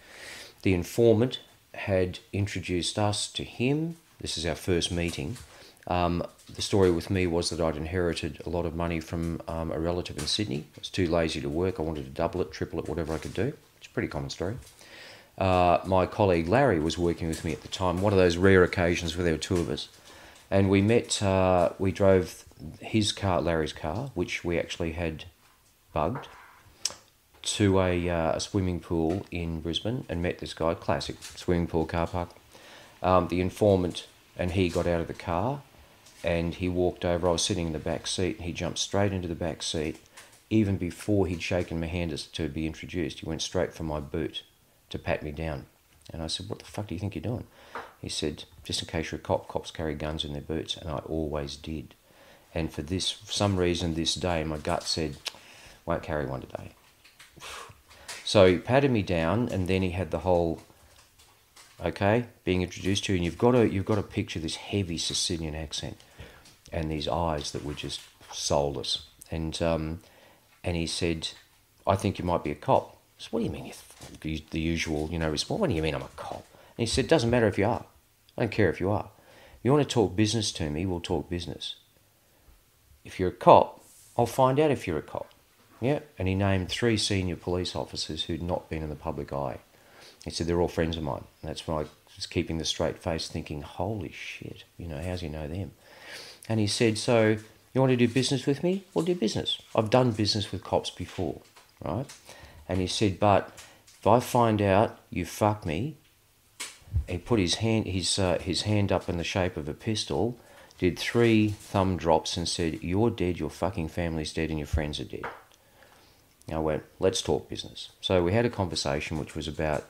The informant had introduced us to him. This is our first meeting. The story with me was that I'd inherited a lot of money from a relative in Sydney. I was too lazy to work. I wanted to double it, triple it, whatever I could do. It's a pretty common story. My colleague Larry was working with me at the time, one of those rare occasions where there were two of us. And we met, we drove his car, Larry's car, which we actually had bugged, to a swimming pool in Brisbane and met this guy, classic swimming pool car park. The informant and he got out of the car and he walked over. I was sitting in the back seat and he jumped straight into the back seat. Even before he'd shaken my hand to be introduced, he went straight for my boot to pat me down. And I said, what the fuck do you think you're doing? He said, just in case you're a cop, cops carry guns in their boots. And I always did. And for some reason this day, my gut said, won't carry one today. So he patted me down, and then he had the whole, okay, being introduced to you, and you've got to picture this heavy Sicilian accent and these eyes that were just soulless. And he said, I think you might be a cop. I said, what do you mean? The usual, response. What do you mean I'm a cop? And he said, doesn't matter if you are. I don't care if you are. You want to talk business to me, we'll talk business. If you're a cop, I'll find out if you're a cop. Yeah. And he named 3 senior police officers who'd not been in the public eye. He said, they're all friends of mine. And that's when I was keeping the straight face thinking, holy shit, how's he know them? And he said, so you want to do business with me? We'll do business. I've done business with cops before, right? And he said, but if I find out you fuck me, he put his hand up in the shape of a pistol, did 3 thumb drops and said, you're dead, your fucking family's dead, and your friends are dead. And I went, let's talk business. So we had a conversation which was about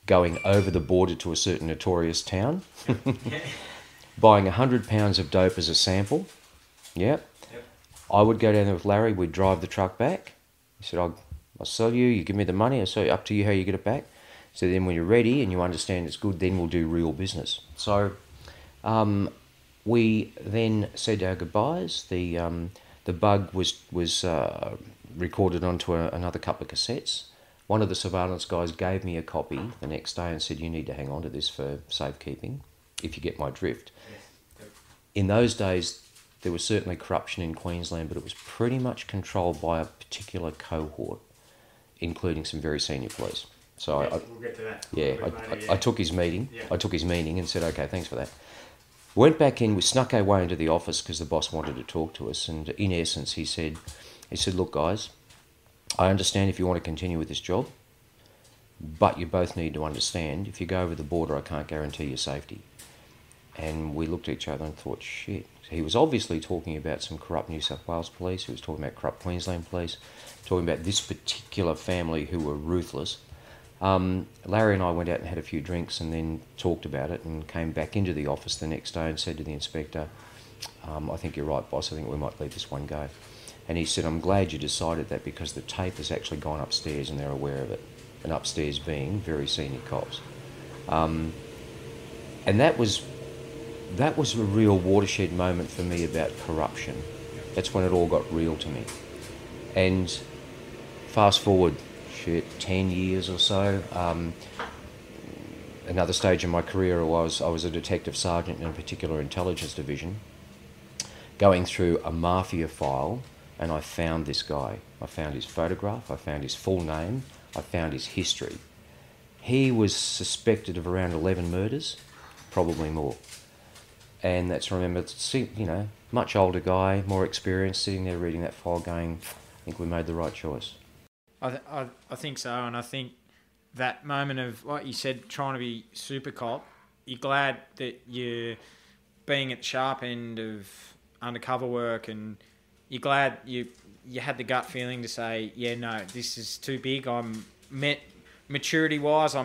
going over the border to a certain notorious town, buying 100 pounds of dope as a sample. Yeah. Yep. I would go down there with Larry, we'd drive the truck back. He said, I'll sell you give me the money, I'll sell you, up to you how you get it back. So then when you're ready and you understand it's good, then we'll do real business. So we then said our goodbyes. The bug was recorded onto another couple of cassettes. One of the surveillance guys gave me a copy the next day and said, you need to hang on to this for safekeeping, if you get my drift. Yes. In those days, there was certainly corruption in Queensland, but it was pretty much controlled by a particular cohort, including some very senior police. So yes, we'll get to that. Yeah, I took his meeting. Yeah. I took his meeting and said, okay, thanks for that. Went back in, we snuck our way into the office because the boss wanted to talk to us. And in essence, he said, look, guys, I understand if you want to continue with this job, but you both need to understand, if you go over the border, I can't guarantee your safety. And we looked at each other and thought, shit. He was obviously talking about some corrupt New South Wales police. He was talking about corrupt Queensland police, talking about this particular family who were ruthless. Larry and I went out and had a few drinks and then talked about it and came back into the office the next day and said to the inspector, I think you're right, boss, I think we might let this one go. And he said, I'm glad you decided that because the tape has actually gone upstairs and they're aware of it. And upstairs being very senior cops. And that was a real watershed moment for me about corruption. That's when it all got real to me. And fast forward, 10 years or so, another stage in my career was I was a detective sergeant in a particular intelligence division, going through a mafia file, and I found this guy. I found his photograph, I found his full name, I found his history. He was suspected of around 11 murders, probably more. And that's, remember, much older guy, more experienced, sitting there reading that file going, I think we made the right choice. I think so, and I think that moment of, like you said, trying to be super cop, you're glad that you're being at the sharp end of undercover work, and you're glad you had the gut feeling to say, yeah, no, this is too big. Maturity-wise,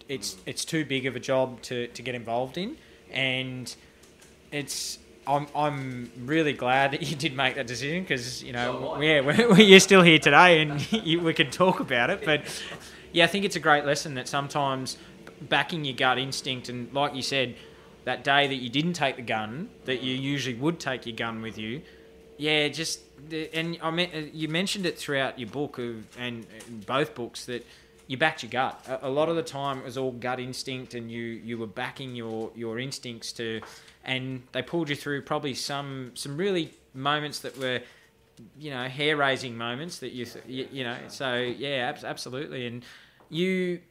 it's too big of a job to get involved in, and I'm really glad that you did make that decision because, you're still here today and we could talk about it. But, yeah, I think it's a great lesson that sometimes backing your gut instinct, and like you said, that day that you didn't take the gun, that you usually would take your gun with you, yeah, you mentioned it throughout your book and both books that you backed your gut. A lot of the time it was all gut instinct and you were backing your instincts to... And they pulled you through probably some really moments that were, hair-raising moments that So yeah, absolutely. And you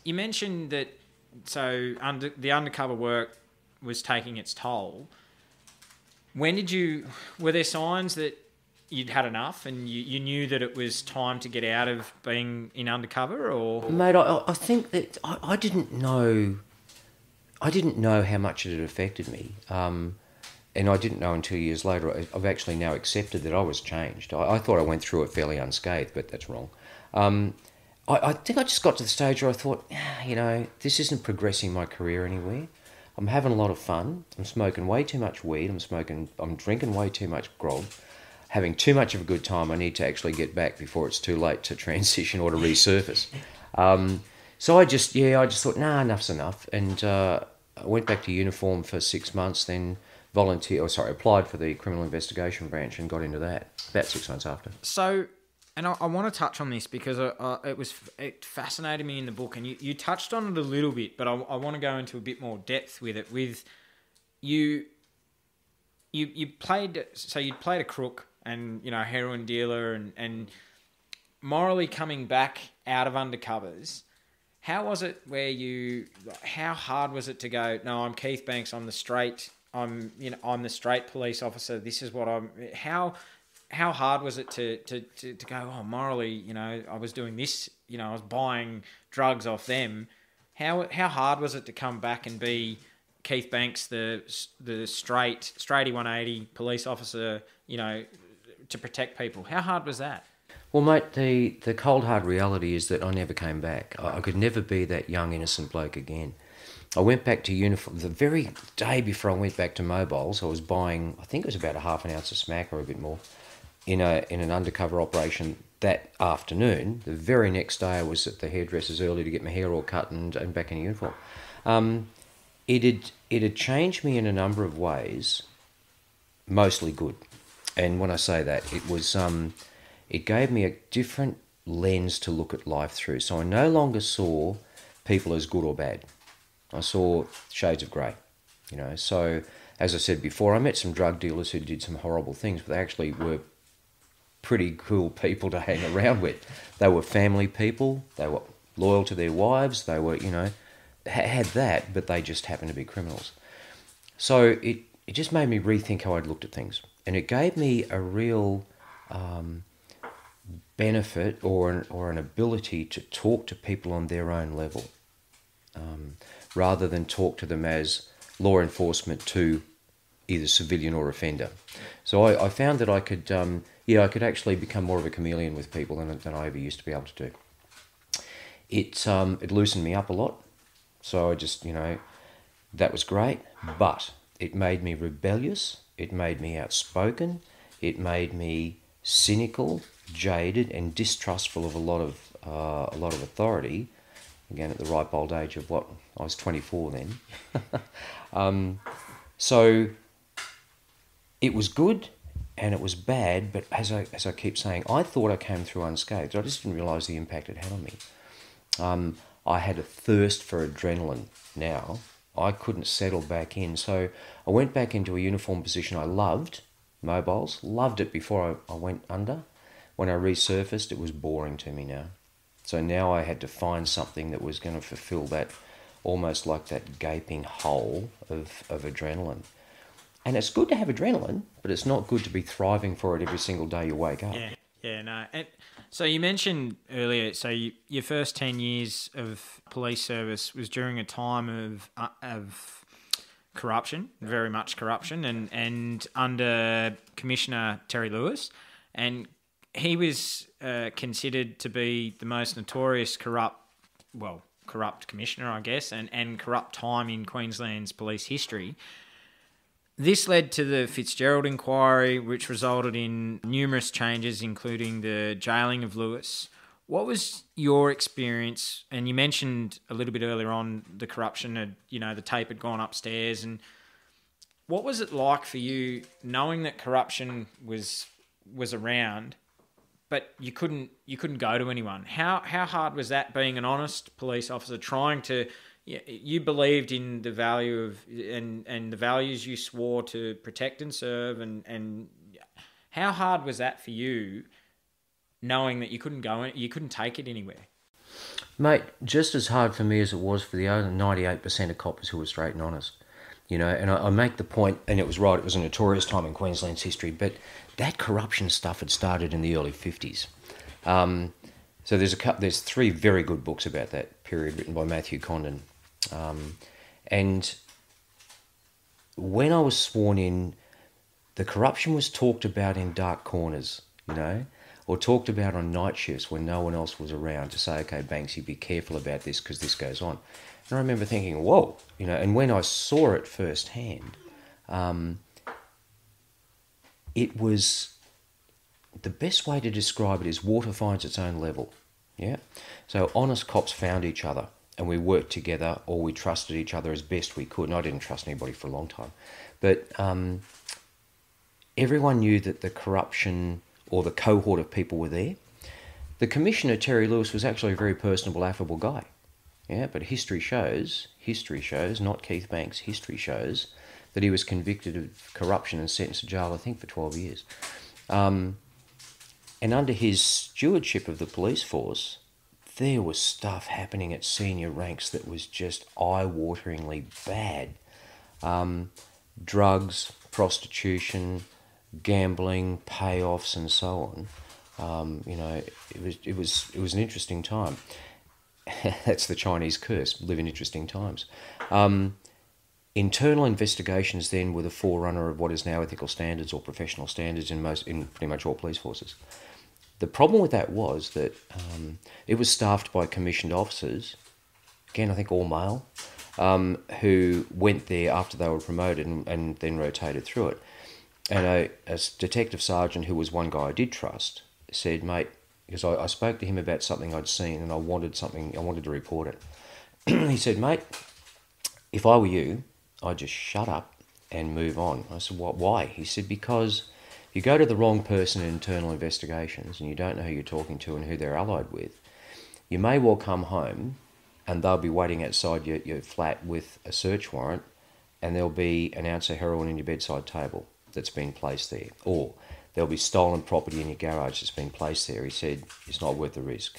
mentioned that the undercover work was taking its toll. Were there signs that you'd had enough and you knew that it was time to get out of being in undercover, or? Mate, I think that I didn't know. I didn't know how much it had affected me, and I didn't know until years later. I've actually now accepted that I was changed. I thought I went through it fairly unscathed, but that's wrong. I think I just got to the stage where I thought, this isn't progressing my career anywhere. I'm having a lot of fun. I'm smoking way too much weed. I'm drinking way too much grog. Having too much of a good time. I need to actually get back before it's too late to transition or to resurface. So I just thought, nah, enough's enough. And I went back to uniform for 6 months, then applied for the criminal investigation branch and got into that about 6 months after. So, and I want to touch on this because it fascinated me in the book, and you touched on it a little bit, but I want to go into a bit more depth with it. With you played a crook and heroin dealer and morally coming back out of undercovers. How was it how hard was it to go, no, I'm Keith Banks, I'm the straight police officer, this is what how hard was it to go, oh, morally, I was doing this, I was buying drugs off them. How hard was it to come back and be Keith Banks, the straighty 180 police officer, to protect people? How hard was that? Well, mate, the cold hard reality is that I never came back. I could never be that young innocent bloke again. I went back to uniform the very day before I went back to mobiles. I was buying, I think it was about a half an ounce of smack or a bit more, in an undercover operation that afternoon. The very next day I was at the hairdresser's early to get my hair all cut and back in uniform. It had changed me in a number of ways, mostly good. And when I say that, it gave me a different lens to look at life through. So I no longer saw people as good or bad. I saw shades of grey, So, as I said before, I met some drug dealers who did some horrible things, but they actually were pretty cool people to hang around with. They were family people. They were loyal to their wives. They were, had that, but they just happened to be criminals. So it just made me rethink how I'd looked at things. And it gave me a real benefit or an ability to talk to people on their own level, rather than talk to them as law enforcement to either civilian or offender. So I found that I could actually become more of a chameleon with people than I ever used to be able to do. It loosened me up a lot. So I just, that was great, but it made me rebellious. It made me outspoken. It made me cynical, jaded, and distrustful of a lot of authority. Again, at the ripe old age of I was 24 then. So it was good and it was bad, but as I keep saying, I thought I came through unscathed. I just didn't realise the impact it had on me. I had a thirst for adrenaline now. I couldn't settle back in. So I went back into a uniform position I loved, mobiles, loved it before I went under. When I resurfaced, it was boring to me now. So now I had to find something that was going to fulfill that, almost like that gaping hole of adrenaline. And it's good to have adrenaline, but it's not good to be thriving for it every single day you wake up. Yeah, no. And so you mentioned earlier, your first 10 years of police service was during a time of corruption, very much corruption, and under Commissioner Terry Lewis, and he was considered to be the most notorious corrupt commissioner, I guess, and corrupt time in Queensland's police history. This led to the Fitzgerald inquiry, which resulted in numerous changes, including the jailing of Lewis. What was your experience? And you mentioned a little bit earlier on the corruption, the tape had gone upstairs. And what was it like for you knowing that corruption was around, but you couldn't go to anyone? How hard was that, being an honest police officer, trying to... You believed in the value of and the values you swore to protect and serve, and how hard was that for you, knowing that you couldn't take it anywhere? Mate, just as hard for me as it was for the other 98% of coppers who were straight and honest. And I make the point, and it was right, it was a notorious time in Queensland's history, but that corruption stuff had started in the early 50s. So there's 3 very good books about that period written by Matthew Condon. And when I was sworn in, the corruption was talked about in dark corners, or talked about on night shifts when no one else was around to say, okay, Banksy, be careful about this because this goes on. And I remember thinking, whoa, and when I saw it firsthand, it was, the best way to describe it is water finds its own level. Yeah. So honest cops found each other and we worked together, or we trusted each other as best we could. And I didn't trust anybody for a long time. But everyone knew that the corruption or the cohort of people were there. The Commissioner, Terry Lewis, was actually a very personable, affable guy. Yeah, but history shows, not Keith Banks, history shows that he was convicted of corruption and sentenced to jail, I think, for 12 years. And under his stewardship of the police force, there was stuff happening at senior ranks that was just eye-wateringly bad. Drugs, prostitution, gambling, payoffs, and so on. It was an interesting time. That's the Chinese curse: live in interesting times. Internal investigations then were the forerunner of what is now ethical standards or professional standards in pretty much all police forces. The problem with that was that it was staffed by commissioned officers, again I think all male, who went there after they were promoted and then rotated through it. And a detective sergeant, who was one guy I did trust, said, mate, because I spoke to him about something I'd seen and I wanted to report it. He said, mate, if I were you, I'd just shut up and move on. I said, what? Why? He said, because you go to the wrong person in internal investigations and you don't know who you're talking to and who they're allied with, you may well come home and they'll be waiting outside your flat with a search warrant and there'll be an ounce of heroin in your bedside table that's been placed there. Or there'll be stolen property in your garage that's been placed there. He said, it's not worth the risk.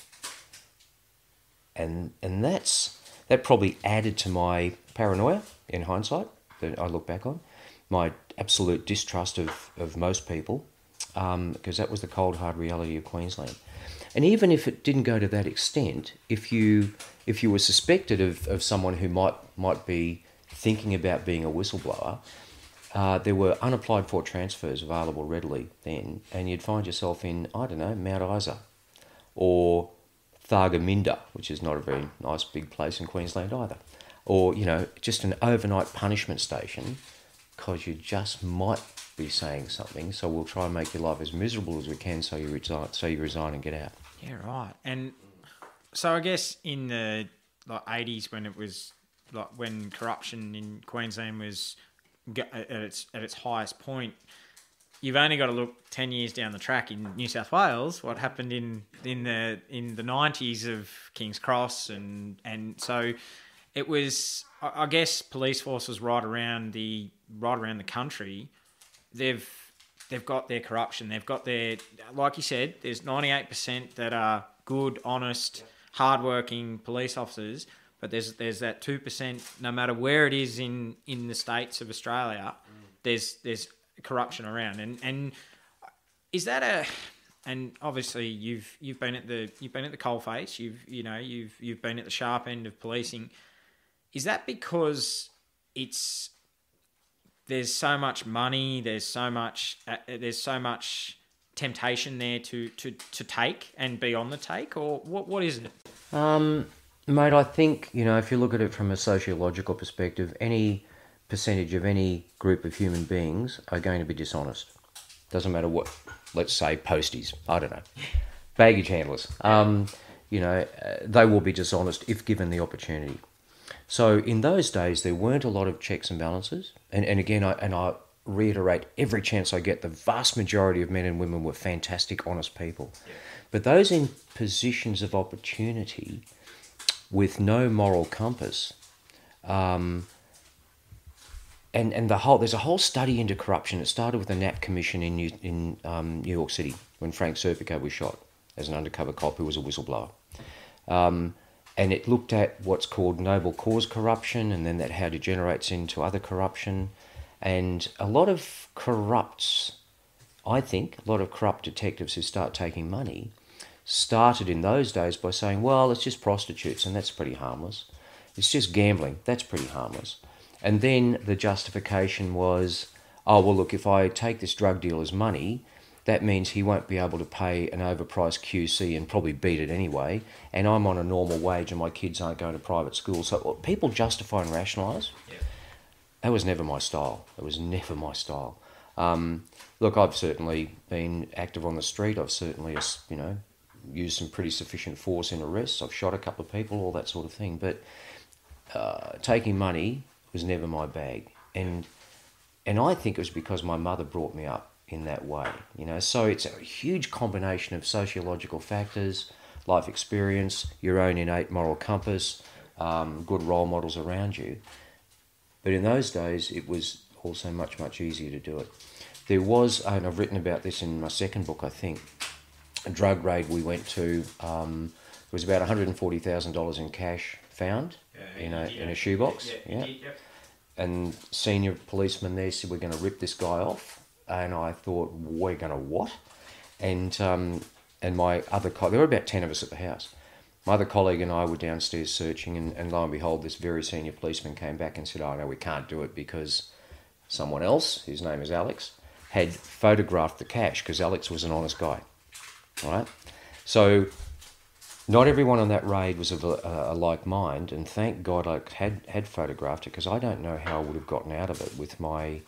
And that probably added to my paranoia in hindsight that I look back on, my absolute distrust of most people, because that was the cold hard reality of Queensland. And even if it didn't go to that extent, if you were suspected of someone who might be thinking about being a whistleblower, there were unapplied for transfers available readily then, and you'd find yourself in, I don't know, Mount Isa or Thargomindah, which is not a very nice big place in Queensland either, or just an overnight punishment station, because you just might be saying something. So we'll try and make your life as miserable as we can, so you resign and get out. Yeah, right. And so I guess in the 80s, when it was when corruption in Queensland was at its highest point, you've only got to look 10 years down the track in New South Wales. What happened in the 90s of King's Cross, and so it was. I guess police forces right around the country, they've got their corruption. They've got their, like you said, there's 98% that are good, honest, hardworking police officers. But there's that 2%, no matter where it is in the states of Australia, there's corruption around. And is that and obviously you've been at the coalface, you've been at the sharp end of policing. Is that because there's so much money, there's so much temptation there to take and be on the take, or what is it? Mate, I think, if you look at it from a sociological perspective, any percentage of any group of human beings are going to be dishonest. Doesn't matter what, let's say posties, I don't know, baggage handlers. They will be dishonest if given the opportunity. So in those days, there weren't a lot of checks and balances. And again, I reiterate, every chance I get, the vast majority of men and women were fantastic, honest people. Yeah. But those in positions of opportunity with no moral compass, and there's a whole study into corruption. It started with the Knapp Commission in New York City when Frank Serpico was shot as an undercover cop who was a whistleblower. And it looked at what's called noble cause corruption, and then how degenerates into other corruption. And a lot of corrupt detectives who start taking money started in those days by saying, well, it's just prostitutes and that's pretty harmless. It's just gambling, that's pretty harmless. And then the justification was, oh, well, look, if I take this drug dealer's money, that means he won't be able to pay an overpriced QC and probably beat it anyway. And I'm on a normal wage and my kids aren't going to private school. So people justify and rationalise. Yeah. That was never my style. It was never my style. Look, I've certainly been active on the street. I've certainly, used some pretty sufficient force in arrests. I've shot a couple of people, all that sort of thing. But taking money was never my bag. And I think it was because my mother brought me up in that way, So it's a huge combination of sociological factors, life experience, your own innate moral compass, good role models around you. But in those days, it was also much, much easier to do it. There was, and I've written about this in my second book, I think, a drug raid we went to. There was about $140,000 in cash found in a shoebox. Yeah. And senior policeman there said, we're going to rip this guy off. And I thought, we're going to what? And my other there were about 10 of us at the house. My other colleague and I were downstairs searching, and lo and behold, this very senior policeman came back and said, oh, no, we can't do it because someone else, whose name is Alex, had photographed the cash because Alex was an honest guy. All right? So not everyone on that raid was of a like mind, and thank God I had photographed it, because I don't know how I would have gotten out of it with my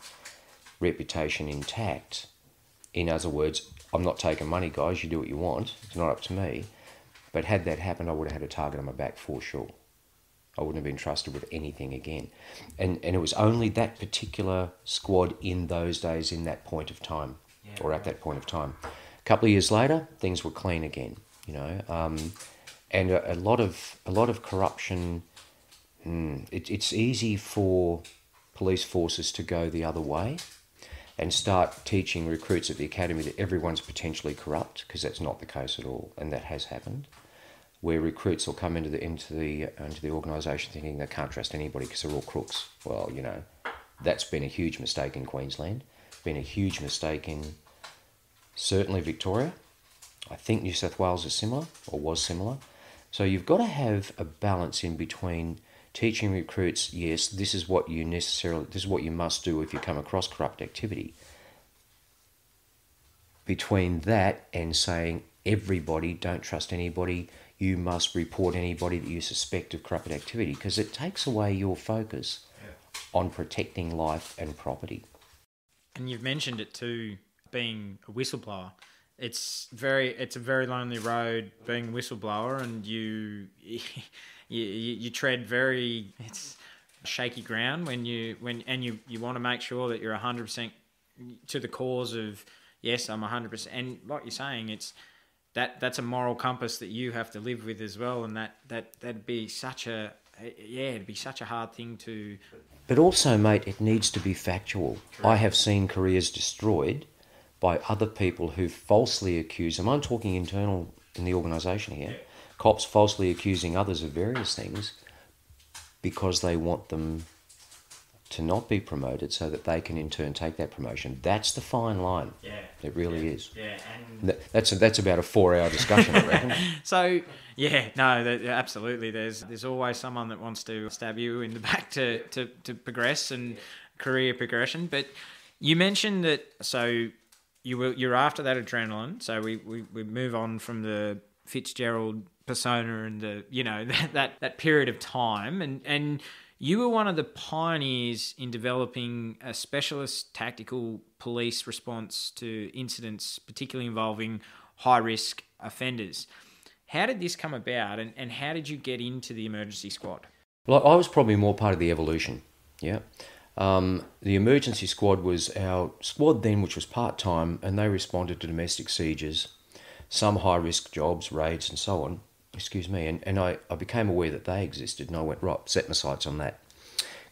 reputation intact. In other words, I'm not taking money, guys, you do what you want, it's not up to me. But had that happened, I would have had a target on my back for sure. I wouldn't have been trusted with anything again. And it was only that particular squad in those days, in that point of time, or at that point of time. A couple of years later, things were clean again, and a lot of corruption. It's easy for police forces to go the other way and start teaching recruits at the academy that everyone's potentially corrupt, because that's not the case at all, and that has happened, where recruits will come into the organisation thinking they can't trust anybody because they're all crooks. Well, that's been a huge mistake in Queensland, been a huge mistake in certainly Victoria. I think New South Wales is similar, or was similar. So you've got to have a balance in between teaching recruits, yes, this is what you must do if you come across corrupt activity. Between that and saying, everybody, don't trust anybody, you must report anybody that you suspect of corrupt activity, because it takes away your focus on protecting life and property. And you've mentioned it too, being a whistleblower. It's a very lonely road being a whistleblower, and you tread very shaky ground when you want to make sure that you're 100% to the cause of, yes, I'm 100%. And like you're saying, that's a moral compass that you have to live with as well, and that'd be it'd be such a hard thing to. But also, mate, it needs to be factual. True. I have seen careers destroyed by other people who falsely accuse them. I'm talking internal in the organisation here. Yeah. Cops falsely accusing others of various things because they want them to not be promoted so that they can in turn take that promotion. That's the fine line. Yeah. It really is. Yeah. And that's about a 4-hour discussion, I reckon. So, yeah, no, absolutely. There's always someone that wants to stab you in the back to progress and career progression. But you mentioned that, so you're after that adrenaline. So we move on from the Fitzgerald persona and that period of time, and you were one of the pioneers in developing a specialist tactical police response to incidents, particularly involving high-risk offenders. How did this come about, and how did you get into the emergency squad? Well, I was probably more part of the evolution, yeah. The emergency squad was our squad then, which was part-time, and they responded to domestic sieges, some high-risk jobs, raids and so on. And I became aware that they existed, and I went, right, set my sights on that.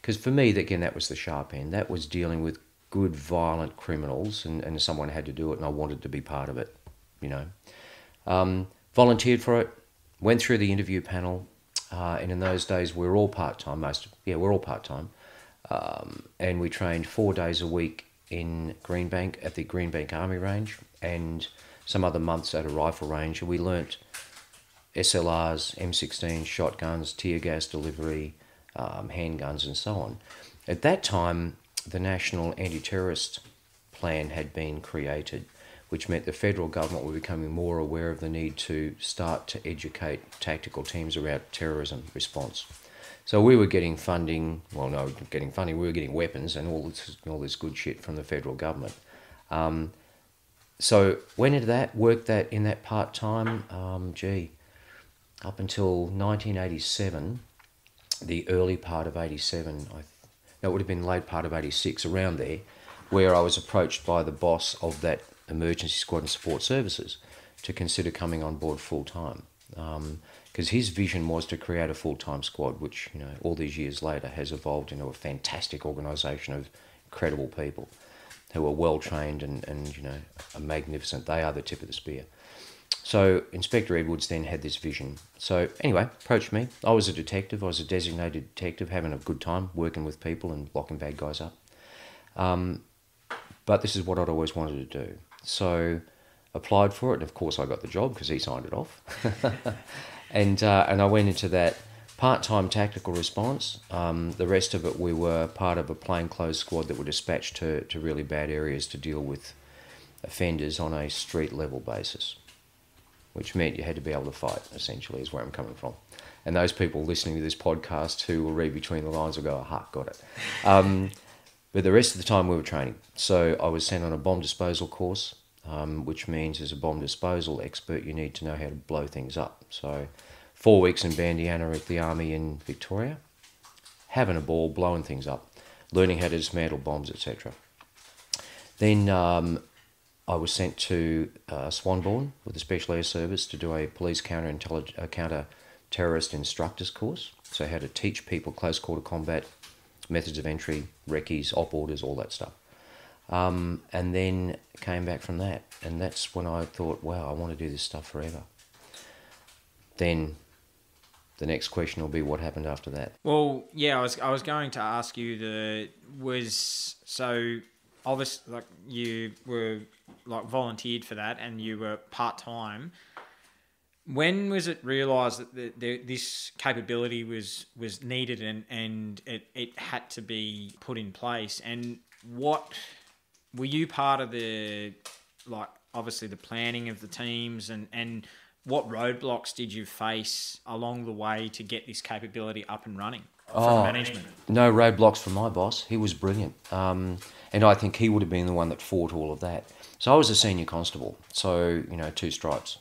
Because for me, again, that was the sharp end. That was dealing with good, violent criminals, and someone had to do it, and I wanted to be part of it, Volunteered for it, went through the interview panel, and in those days, we're all part-time, we're all part-time. And we trained 4 days a week in Greenbank, at the Greenbank Army Range, and some other months at a rifle range. And we learnt SLRs, M16, shotguns, tear gas delivery, handguns and so on. At that time, the National Anti-Terrorist Plan had been created, which meant the federal government were becoming more aware of the need to start to educate tactical teams around terrorism response. So we were getting funding, we were getting weapons and all this good shit from the federal government. So went into that, worked that in that part-time, up until 1987, the early part of 87, it would have been late part of 86, around there, where I was approached by the boss of that emergency squad and support services to consider coming on board full-time. Because his vision was to create a full-time squad, which, all these years later has evolved into a fantastic organisation of incredible people who are well-trained and are magnificent. They are the tip of the spear. So Inspector Edwards then had this vision. So anyway, approached me. I was a detective. I was a designated detective, having a good time working with people and locking bad guys up. But this is what I'd always wanted to do. So applied for it, and of course I got the job because he signed it off. And I went into that part-time tactical response. The rest of it, we were part of a plainclothes squad that were dispatched to really bad areas to deal with offenders on a street-level basis, which meant you had to be able to fight, essentially, is where I'm coming from. And those people listening to this podcast who will read between the lines will go, aha, got it. But the rest of the time we were training. So I was sent on a bomb disposal course, which means as a bomb disposal expert, you need to know how to blow things up. So 4 weeks in Bandiana at the Army in Victoria, having a ball, blowing things up, learning how to dismantle bombs, etc. Then I was sent to Swanbourne with the Special Air Service to do a police counter-terrorist instructors course. So how to teach people close quarter combat, methods of entry, recce's, op orders, all that stuff. And then came back from that. And that's when I thought, wow, I want to do this stuff forever. Then the next question will be, what happened after that? Well, yeah, I was going to ask you obviously, like, you were like volunteered for that and you were part-time. When was it realised that this capability was needed and it had to be put in place? And what were you part of obviously the planning of the teams and what roadblocks did you face along the way to get this capability up and running from management? No roadblocks from my boss. He was brilliant. And I think he would have been the one that fought all of that. So I was a senior constable, so, 2 stripes,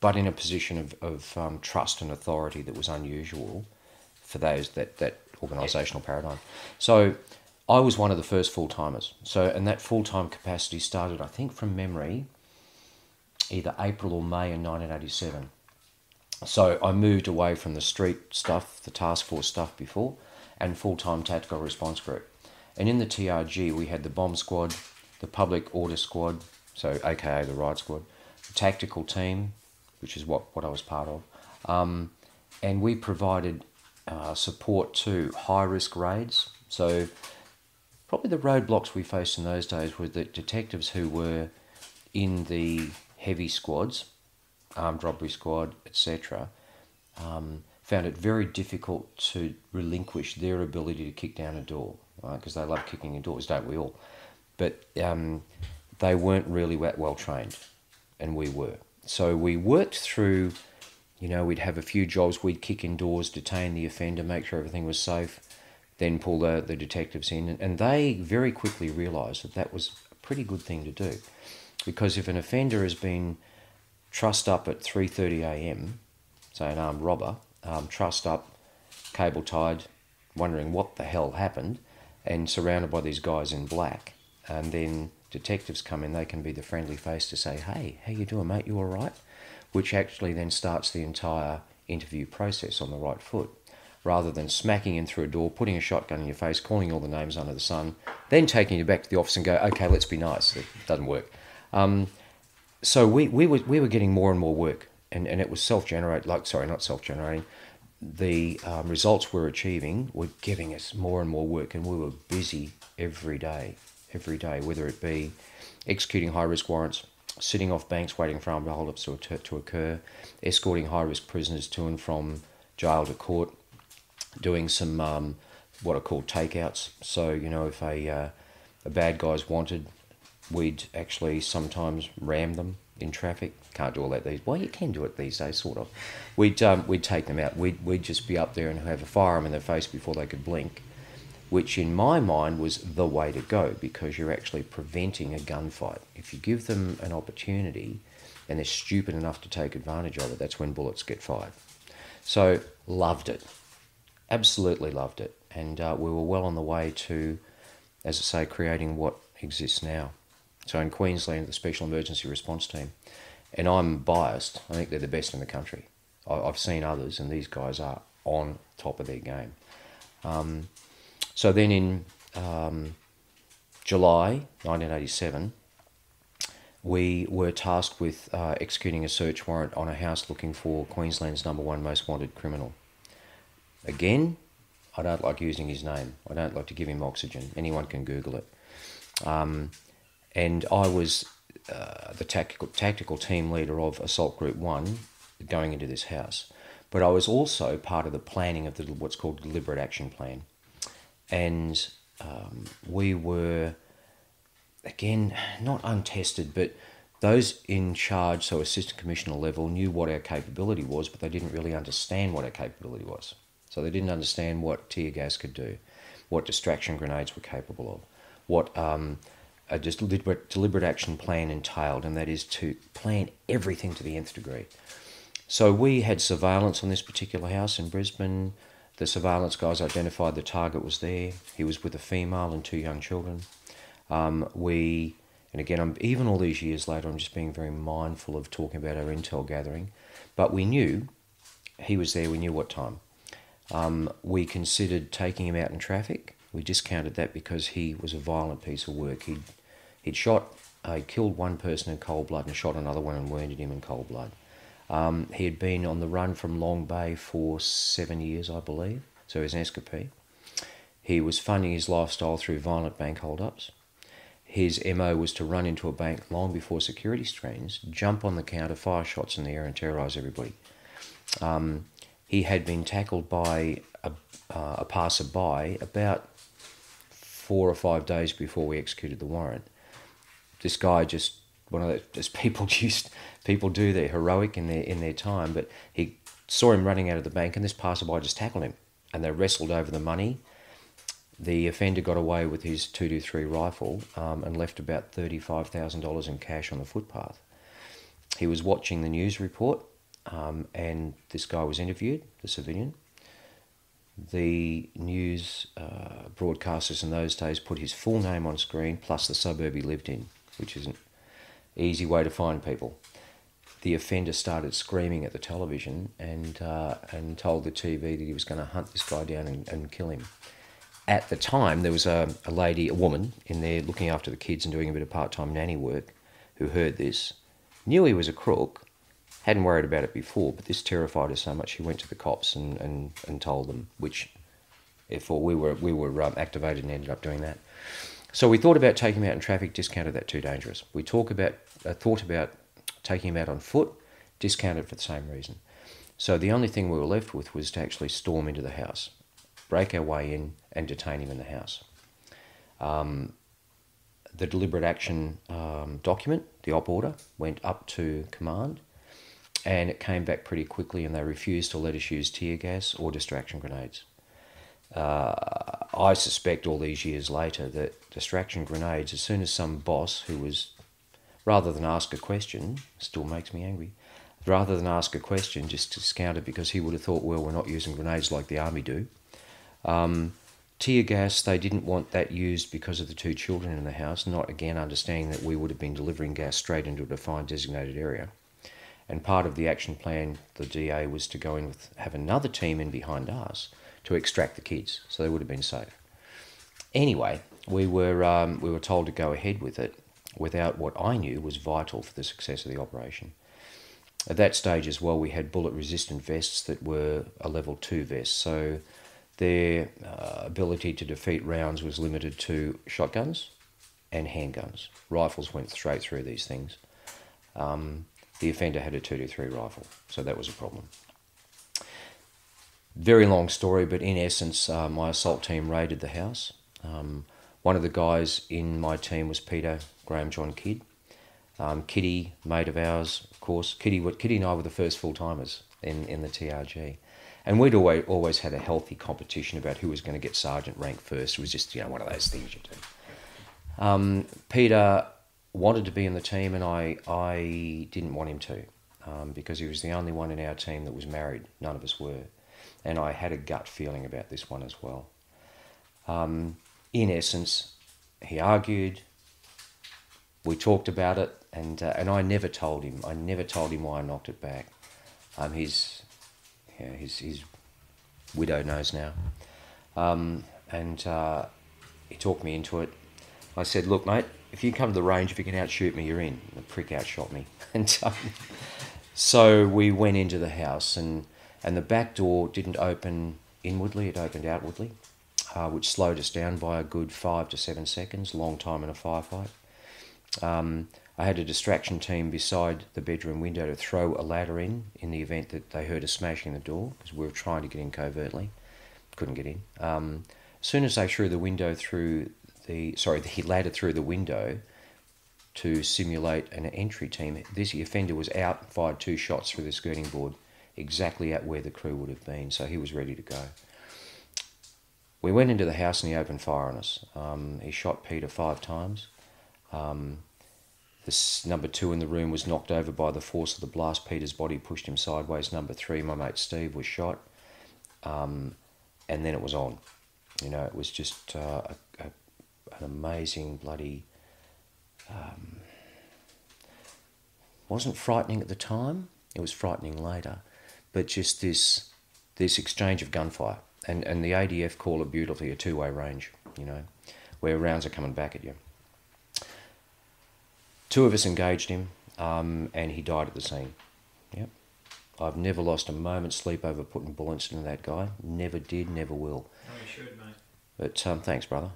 but in a position of trust and authority that was unusual for that organisational paradigm. So I was one of the first full-timers. And that full-time capacity started, I think from memory, either April or May in 1987. So I moved away from the street stuff, the task force stuff before, and full-time tactical response group. And in the TRG, we had the bomb squad, the public order squad, so AKA the riot squad, the tactical team, which is what I was part of, and we provided support to high-risk raids. So probably the roadblocks we faced in those days were that detectives who were in the heavy squads, armed robbery squad, etc., found it very difficult to relinquish their ability to kick down a door, right? Because they love kicking in doors, don't we all? But they weren't really well trained, and we were. So we worked through, we'd have a few jobs, we'd kick in doors, detain the offender, make sure everything was safe, then pull the detectives in. And they very quickly realised that was a pretty good thing to do. Because if an offender has been trussed up at 3:30 a.m, say an armed robber, trussed up, cable tied, wondering what the hell happened, and surrounded by these guys in black, and then detectives come in, they can be the friendly face to say, hey, how you doing, mate, you all right? Which actually then starts the entire interview process on the right foot, rather than smacking in through a door, putting a shotgun in your face, calling all the names under the sun, then taking you back to the office and go, okay, let's be nice. It doesn't work. So we were getting more and more work, and it was not self-generating. The results we're achieving were giving us more and more work, and we were busy every day, whether it be executing high-risk warrants, sitting off banks waiting for armed hold-ups to occur, escorting high-risk prisoners to and from jail to court, doing some what are called takeouts. So, if a bad guy's wanted, We'd actually sometimes ram them in traffic. Can't do all that these. Well, you can do it these days, sort of. We'd take them out. We'd just be up there and have a firearm in their face before they could blink, which in my mind was the way to go, because you're actually preventing a gunfight. If you give them an opportunity and they're stupid enough to take advantage of it, that's when bullets get fired. So loved it, absolutely loved it, and we were well on the way to, as I say, creating what exists now. So in Queensland, the Special Emergency Response Team, and I'm biased, I think they're the best in the country. I've seen others, and these guys are on top of their game. So then in July 1987, we were tasked with executing a search warrant on a house looking for Queensland's #1 most wanted criminal. Again, I don't like using his name. I don't like to give him oxygen. Anyone can Google it. And I was the tactical team leader of Assault Group 1 going into this house. But I was also part of the planning of what's called Deliberate Action Plan. And we were, again, not untested, but those in charge, so assistant commissioner level, knew what our capability was, but they didn't really understand what our capability was. So they didn't understand what tear gas could do, what distraction grenades were capable of, what a deliberate action plan entailed, and that is to plan everything to the nth degree. So we had surveillance on this particular house in Brisbane. The surveillance guys identified the target was there. He was with a female and 2 young children. And again, even all these years later, I'm just being very mindful of talking about our intel gathering. But we knew he was there. We knew what time. We considered taking him out in traffic. We discounted that because he was a violent piece of work. He'd killed one person in cold blood and shot another one and wounded him in cold blood. He had been on the run from Long Bay for 7 years, I believe, so he was an escapee. He was funding his lifestyle through violent bank hold-ups. His MO was to run into a bank long before security screens, jump on the counter, fire shots in the air and terrorise everybody. He had been tackled by a passerby about 4 or 5 days before we executed the warrant. This guy just, one of those people do, they're heroic in their time, but he saw him running out of the bank and this passerby just tackled him and they wrestled over the money. The offender got away with his .223 rifle and left about $35,000 in cash on the footpath. He was watching the news report and this guy was interviewed, the civilian. The news broadcasters in those days put his full name on screen plus the suburb he lived in, which is an easy way to find people. The offender started screaming at the television and told the TV that he was going to hunt this guy down and kill him. At the time, there was a woman in there looking after the kids and doing a bit of part-time nanny work who heard this, knew he was a crook, hadn't worried about it before, but this terrified her so much she went to the cops and told them, which, therefore, we were activated and ended up doing that. So we thought about taking him out in traffic, discounted that too dangerous. We thought about taking him out on foot, discounted for the same reason. So the only thing we were left with was to actually storm into the house, break our way in and detain him in the house. The deliberate action document, the op order, went up to command and it came back pretty quickly and they refused to let us use tear gas or distraction grenades. I suspect all these years later that distraction grenades, as soon as some boss who was, rather than ask a question, still makes me angry, rather than ask a question, just discount it because he would have thought, well, we're not using grenades like the army do. Tear gas, they didn't want that used because of the 2 children in the house, not again understanding that we would have been delivering gas straight into a defined designated area. And part of the action plan, the DA, was to go in with, have another team in behind us to extract the kids, so they would have been safe. Anyway, we were told to go ahead with it without what I knew was vital for the success of the operation. At that stage as well, we had bullet-resistant vests that were a level 2 vest, so their ability to defeat rounds was limited to shotguns and handguns. Rifles went straight through these things. The offender had a .223 rifle, so that was a problem. Very long story, but in essence, my assault team raided the house. One of the guys in my team was Peter Graham John Kidd. Kitty, mate of ours, of course. Kitty and I were the first full-timers in the TRG. And we'd always had a healthy competition about who was going to get sergeant rank first. It was just, one of those things you do. Peter wanted to be in the team, and I didn't want him to, because he was the only one in our team that was married. None of us were. And I had a gut feeling about this one as well. In essence, he argued, we talked about it, and I never told him. I never told him why I knocked it back. His widow knows now. And he talked me into it. I said, look, mate, if you come to the range, if you can outshoot me, you're in. The prick outshot me. And so we went into the house, and the back door didn't open inwardly, it opened outwardly, which slowed us down by a good 5 to 7 seconds, long time in a firefight. I had a distraction team beside the bedroom window to throw a ladder in the event that they heard us smashing the door, because we were trying to get in covertly. Couldn't get in. As soon as they threw the ladder through the window to simulate an entry team, the offender was out, fired 2 shots through the skirting board, exactly at where the crew would have been, so he was ready to go. We went into the house and he opened fire on us. He shot Peter 5 times. This number 2 in the room was knocked over by the force of the blast. Peter's body pushed him sideways. Number 3, my mate Steve, was shot. And then it was on. It was just an amazing bloody... wasn't frightening at the time. It was frightening later. But just this exchange of gunfire. And the ADF call it beautifully a 2-way range, where rounds are coming back at you. 2 of us engaged him, and he died at the scene. Yep. I've never lost a moment's sleep over putting bullets into that guy. Never did, never will. Oh, you should, mate. But thanks, brother.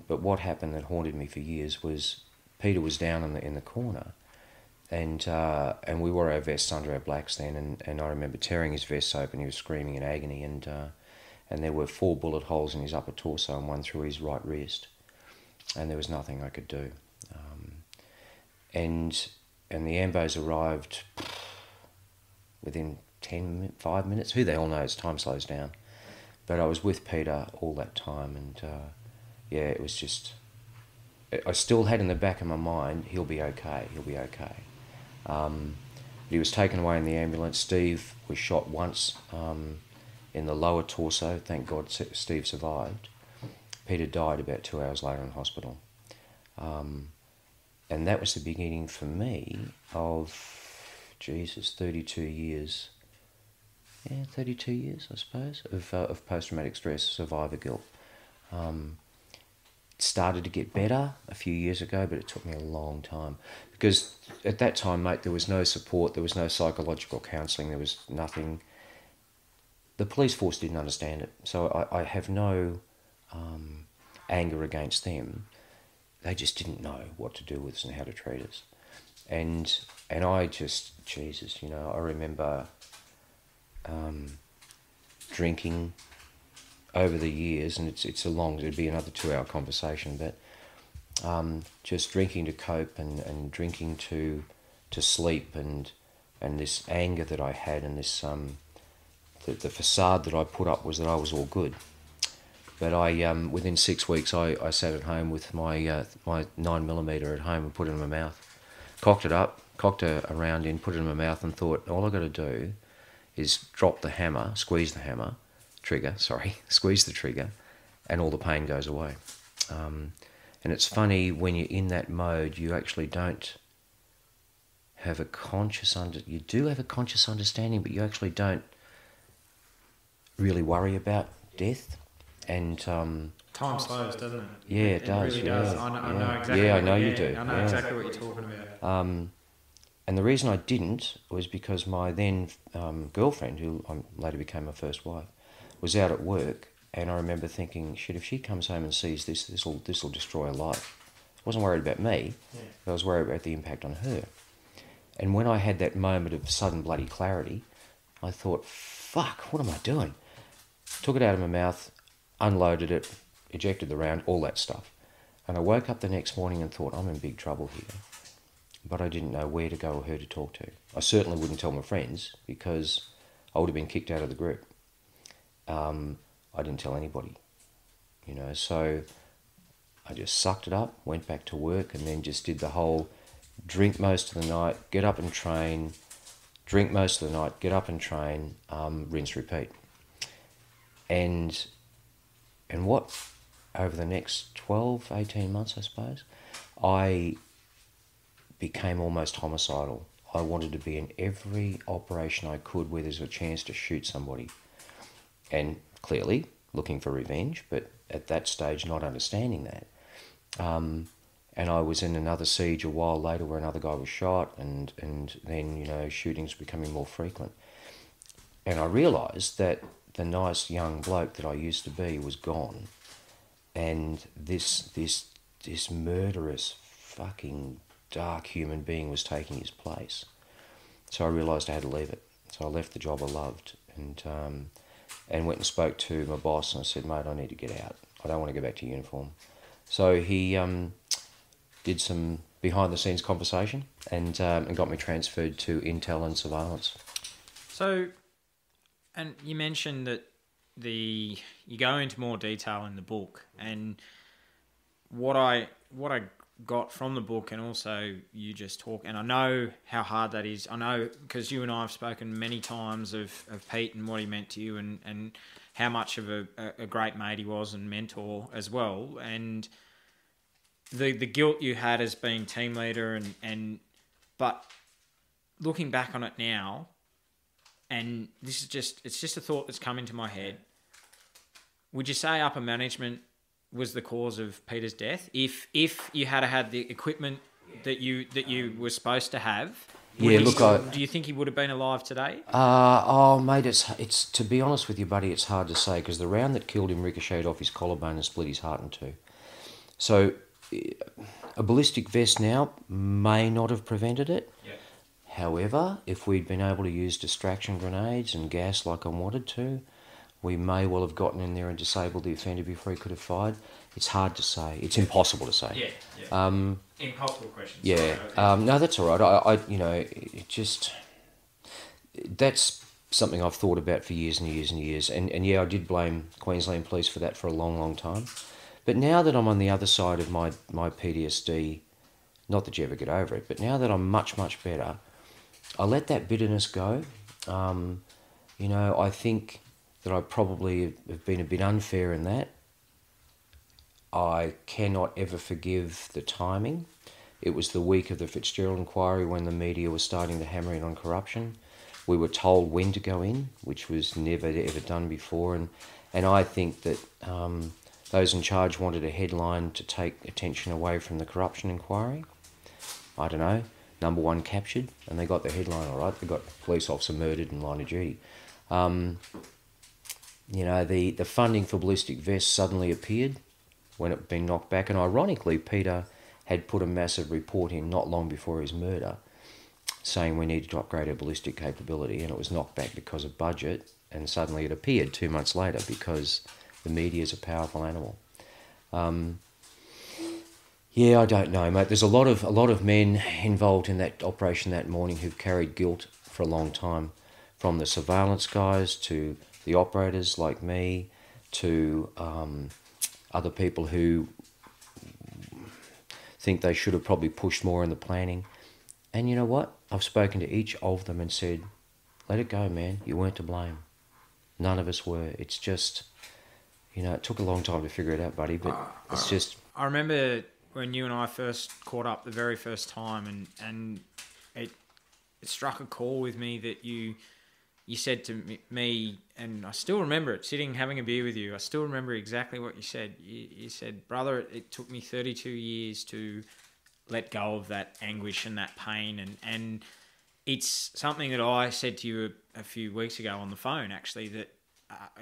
But what happened that haunted me for years was Peter was down in the corner, and we wore our vests under our blacks then, and I remember tearing his vests open. He was screaming in agony, and there were 4 bullet holes in his upper torso and 1 through his right wrist, and there was nothing I could do. And the ambos arrived within 5 minutes. Who the hell knows? Time slows down. But I was with Peter all that time, and it was just... I still had in the back of my mind, he'll be okay, he'll be okay. He was taken away in the ambulance. Steve was shot once in the lower torso. Thank God Steve survived. Peter died about 2 hours later in hospital. And that was the beginning for me of, 32 years. Yeah, 32 years, I suppose, of post-traumatic stress survivor guilt. It started to get better a few years ago, but it took me a long time. Because at that time, mate, there was no support, there was no psychological counselling, there was nothing. The police force didn't understand it. So I have no anger against them. They just didn't know what to do with us and how to treat us. And I just, Jesus, I remember drinking over the years, and it'd be another 2-hour conversation, but just drinking to cope and drinking to sleep, and this anger that I had, and this the facade that I put up was that I was all good. But within 6 weeks, I sat at home with my 9mm at home and put it in my mouth. Cocked it up, cocked a round in, put it in my mouth, and thought, all I've got to do is drop the hammer, squeeze the trigger, and all the pain goes away. And it's funny, when you're in that mode, you actually don't have a conscious you do have a conscious understanding, but you actually don't really worry about death. And time slows, doesn't it? Yeah, it does. Really yeah, does. I know exactly. Yeah, I know you do. I know exactly what you're talking about. And the reason I didn't was because my then girlfriend, who later became my first wife, was out at work, and I remember thinking, shit, if she comes home and sees this will destroy her life. I wasn't worried about me, but I was worried about the impact on her. And when I had that moment of sudden bloody clarity, I thought, fuck, what am I doing? Took it out of my mouth, unloaded it, ejected the round, all that stuff. And I woke up the next morning and thought, I'm in big trouble here. But I didn't know where to go or who to talk to. I certainly wouldn't tell my friends because I would have been kicked out of the group. I didn't tell anybody, so I just sucked it up, went back to work, and then just did the whole drink most of the night, get up and train, drink most of the night, get up and train, rinse, repeat. And what, over the next 12, 18 months, I suppose, I became almost homicidal. I wanted to be in every operation I could where there's a chance to shoot somebody. And clearly looking for revenge, but at that stage not understanding that. And I was in another siege a while later where another guy was shot, and then, shootings were becoming more frequent. And I realised that the nice young bloke that I used to be was gone. And this murderous, fucking dark human being was taking his place. So I realised I had to leave it. So I left the job I loved and went and spoke to my boss and I said, mate, I need to get out. I don't want to go back to uniform. So he did some behind-the-scenes conversation and got me transferred to intel and surveillance. So, and you mentioned that you go into more detail in the book, and what I got from the book, and also you just talk, and I know how hard that is. I know because you and I have spoken many times of Pete and what he meant to you, and how much of a great mate he was and mentor as well, and the guilt you had as being team leader, but looking back on it now, and this is it's just a thought that's come into my head. Would you say upper management was the cause of Peter's death? If you had the equipment that you were supposed to have, do you think he would have been alive today? Mate, it's to be honest with you, buddy, it's hard to say because the round that killed him ricocheted off his collarbone and split his heart in two. So a ballistic vest now may not have prevented it. Yep. However, if we'd been able to use distraction grenades and gas like I wanted to, we may well have gotten in there and disabled the offender before he could have fired. It's hard to say. It's impossible to say. Yeah. Impossible question. Yeah. No, that's all right. That's something I've thought about for years and years and years. And yeah, I did blame Queensland Police for that for a long, long time. But now that I'm on the other side of my PTSD, not that you ever get over it, but now that I'm much, much better, I let that bitterness go. I think that I probably have been a bit unfair in that. I cannot ever forgive the timing. It was the week of the Fitzgerald inquiry when the media was starting to hammer in on corruption. We were told when to go in, which was never ever done before. And I think that those in charge wanted a headline to take attention away from the corruption inquiry. I don't know, number one captured, and they got the headline all right. They got police officer murdered in line of duty. The funding for ballistic vests suddenly appeared when it had been knocked back. And ironically, Peter had put a massive report in not long before his murder saying we needed to upgrade our ballistic capability, and it was knocked back because of budget, and suddenly it appeared 2 months later because the media is a powerful animal. I don't know, mate. There's a lot of men involved in that operation that morning who've carried guilt for a long time, from the surveillance guys to the operators like me to other people who think they should have probably pushed more in the planning. And you know what? I've spoken to each of them and said, let it go, man. You weren't to blame. None of us were. It's just, it took a long time to figure it out, buddy, but it's just... I remember when you and I first caught up the very first time, and it struck a chord with me that you said to me, and I still remember it, sitting having a beer with you, I still remember exactly what you said. You said, brother, it took me 32 years to let go of that anguish and that pain. And it's something that I said to you a few weeks ago on the phone, actually, that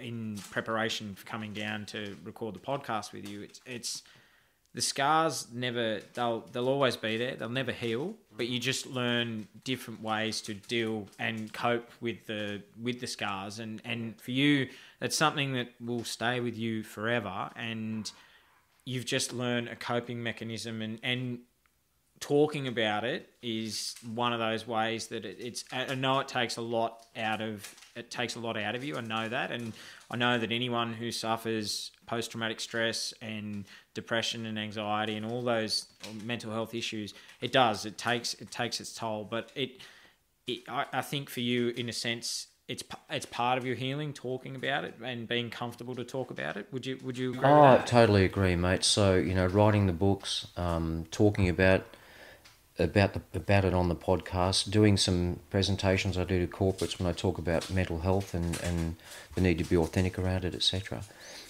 in preparation for coming down to record the podcast with you, it's the scars they'll always be there. They'll never heal, but you just learn different ways to deal and cope with the scars. And for you, that's something that will stay with you forever. And you've just learned a coping mechanism, and talking about it is one of those ways that it's. I know it takes a lot out of you. I know that, and I know that anyone who suffers post-traumatic stress and depression and anxiety and all those mental health issues, it takes its toll. But I think for you, in a sense, it's part of your healing, talking about it and being comfortable to talk about it. Would you agree with that? I totally agree, mate. So, writing the books, talking about it on the podcast, doing some presentations I do to corporates when I talk about mental health and the need to be authentic around it, etc.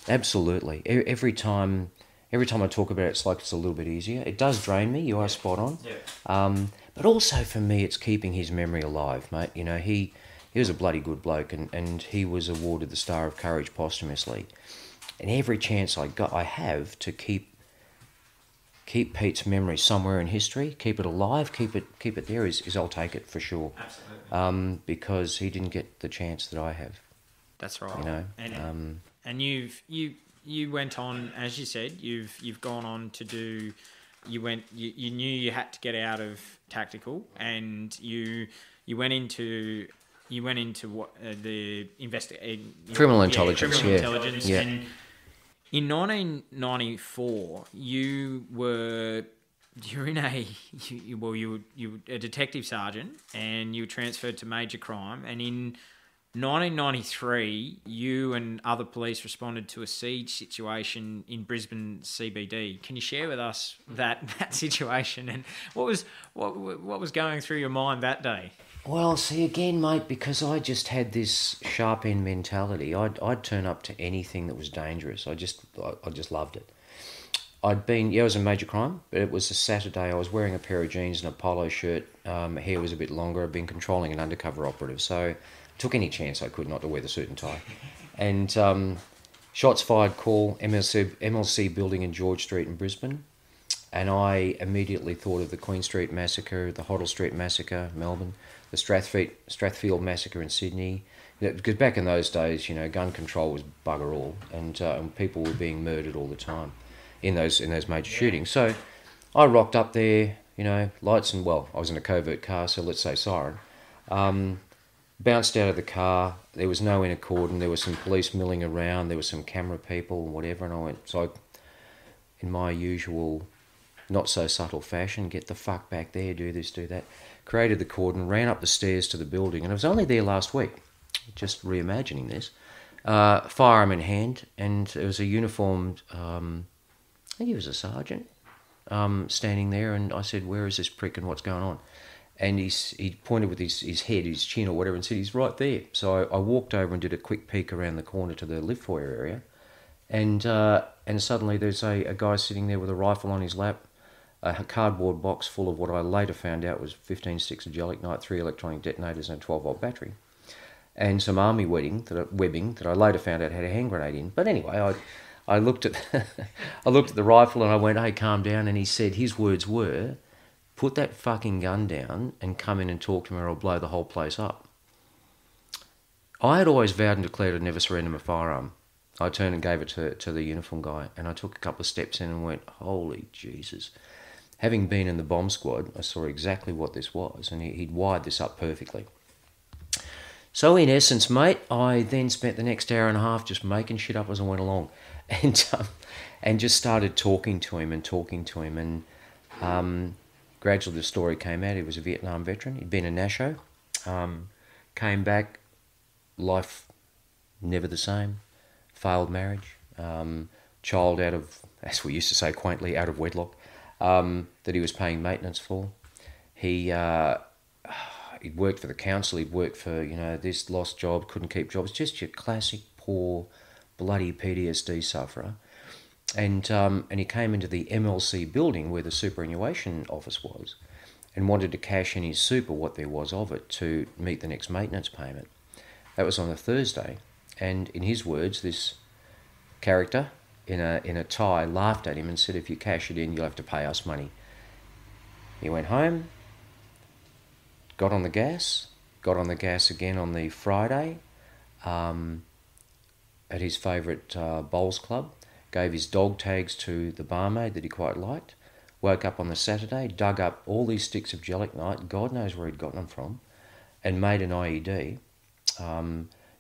Absolutely. Every time I talk about it, it's like it's a little bit easier. It does drain me. You are spot on. Yeah. But also for me, it's keeping his memory alive, mate. He was a bloody good bloke, and he was awarded the Star of Courage posthumously. And every chance I have to keep Pete's memory somewhere in history, keep it alive, keep it there, is I'll take it for sure. Absolutely. Because he didn't get the chance that I have. That's right. And you went on, as you said, you've gone on to do. You knew you had to get out of tactical, and you went into what the criminal intelligence. Intelligence. And in 1994, you were a detective sergeant, and you were transferred to major crime. And in 1993, you and other police responded to a siege situation in Brisbane CBD. Can you share with us that situation and what was going through your mind that day? Well, see, again, mate, because I just had this sharp end mentality. I'd turn up to anything that was dangerous. I just loved it. I was a major crime, but it was a Saturday. I was wearing a pair of jeans and a polo shirt. Hair was a bit longer. I'd been controlling an undercover operative, so I took any chance I could not to wear the suit and tie. And shots fired call, MLC building in George Street in Brisbane. And I immediately thought of the Queen Street Massacre, the Hoddle Street Massacre, Melbourne, the Strathfield Massacre in Sydney. Because back in those days, gun control was bugger all, and people were being murdered all the time in those major shootings. So I rocked up there, lights and, I was in a covert car, so let's say siren. Bounced out of the car. There was no inner cordon. There was some police milling around. There was some camera people and whatever. And I went, in my usual not so subtle fashion, get the fuck back there, do this, do that. Created the cordon, ran up the stairs to the building, and I was only there last week, just reimagining this. Firearm in hand, and it was a uniformed, I think he was a sergeant, standing there, and I said, where is this prick and what's going on? And he pointed with his head, his chin or whatever, and said, he's right there. So I walked over and did a quick peek around the corner to the lift foyer area, and suddenly there's a guy sitting there with a rifle on his lap, a cardboard box full of what I later found out was 15 sticks of gelignite, 3 electronic detonators and a 12-volt battery, and some army webbing that I later found out had a hand grenade in. But anyway, I looked at the rifle and I went, hey, calm down. And he said, his words were, put that fucking gun down and come in and talk to me or I'll blow the whole place up. I had always vowed and declared I'd never surrender my firearm. I turned and gave it to the uniform guy, and I took a couple of steps in and went, holy Jesus. Having been in the bomb squad, I saw exactly what this was, and he'd wired this up perfectly. So in essence, mate, I then spent the next hour and a half just making shit up as I went along, and just started talking to him, and gradually the story came out. He was a Vietnam veteran. He'd been a Nasho, came back, life never the same, failed marriage, child out of, as we used to say quaintly, out of wedlock, that he was paying maintenance for. He'd worked for the council, he'd worked for, this, lost job, couldn't keep jobs, just your classic poor, bloody PTSD sufferer. And he came into the MLC building where the superannuation office was and wanted to cash in his super, what there was of it, to meet the next maintenance payment. That was on a Thursday, and in his words, this character in a tie laughed at him and said, if you cash it in, you'll have to pay us money. He went home, got on the gas again on the Friday at his favourite bowls club, gave his dog tags to the barmaid that he quite liked, woke up on the Saturday, dug up all these sticks of gelignite, God knows where he'd gotten them from, and made an IED,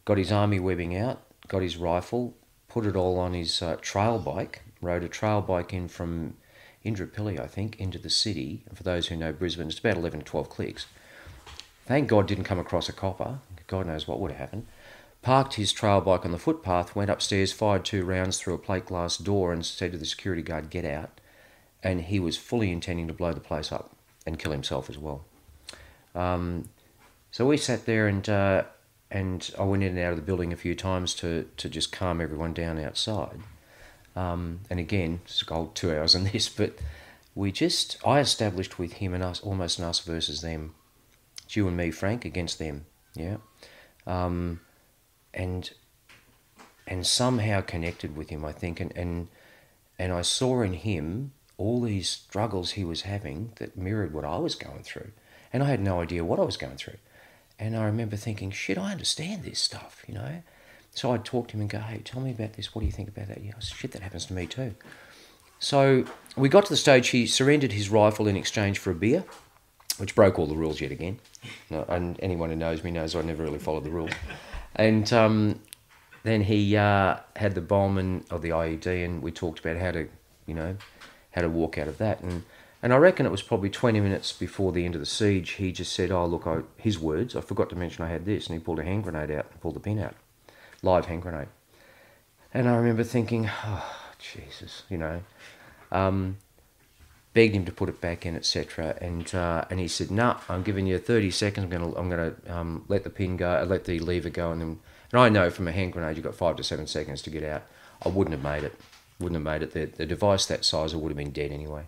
got his army webbing out, got his rifle, put it all on his trail bike, rode a trail bike in from Indooroopilly, I think, into the city. And for those who know Brisbane, it's about 11 to 12 clicks. Thank God didn't come across a copper. God knows what would have happened. Parked his trail bike on the footpath, went upstairs, fired 2 rounds through a plate glass door and said to the security guard, "Get out." And he was fully intending to blow the place up and kill himself as well. So we sat there and I went in and out of the building a few times to just calm everyone down outside. And again, it's got 2 hours on this, but I established with him and us, almost an us versus them. It's you and me, Frank, against them, yeah. And somehow connected with him, I think, and I saw in him all these struggles he was having that mirrored what I was going through, and I had no idea what I was going through. And I remember thinking, shit, I understand this stuff, you know. So I'd talk to him and go, "Hey, tell me about this. What do you think about that?" Yeah, shit, that happens to me too. So we got to the stage he surrendered his rifle in exchange for a beer, which broke all the rules yet again. No, and anyone who knows me knows I never really followed the rules. And then he had the bomb or the IED, and we talked about how to walk out of that. And I reckon it was probably 20 minutes before the end of the siege, he just said, "Oh, look," his words, "I forgot to mention I had this," and he pulled a hand grenade out and pulled the pin out. Live hand grenade. And I remember thinking, oh, Jesus, you know. Begged him to put it back in, etc. And he said, "No, I'm giving you 30 seconds. I'm gonna let the pin go, let the lever go, and I know from a hand grenade you've got 5 to 7 seconds to get out." I wouldn't have made it. The device that size, I would have been dead anyway.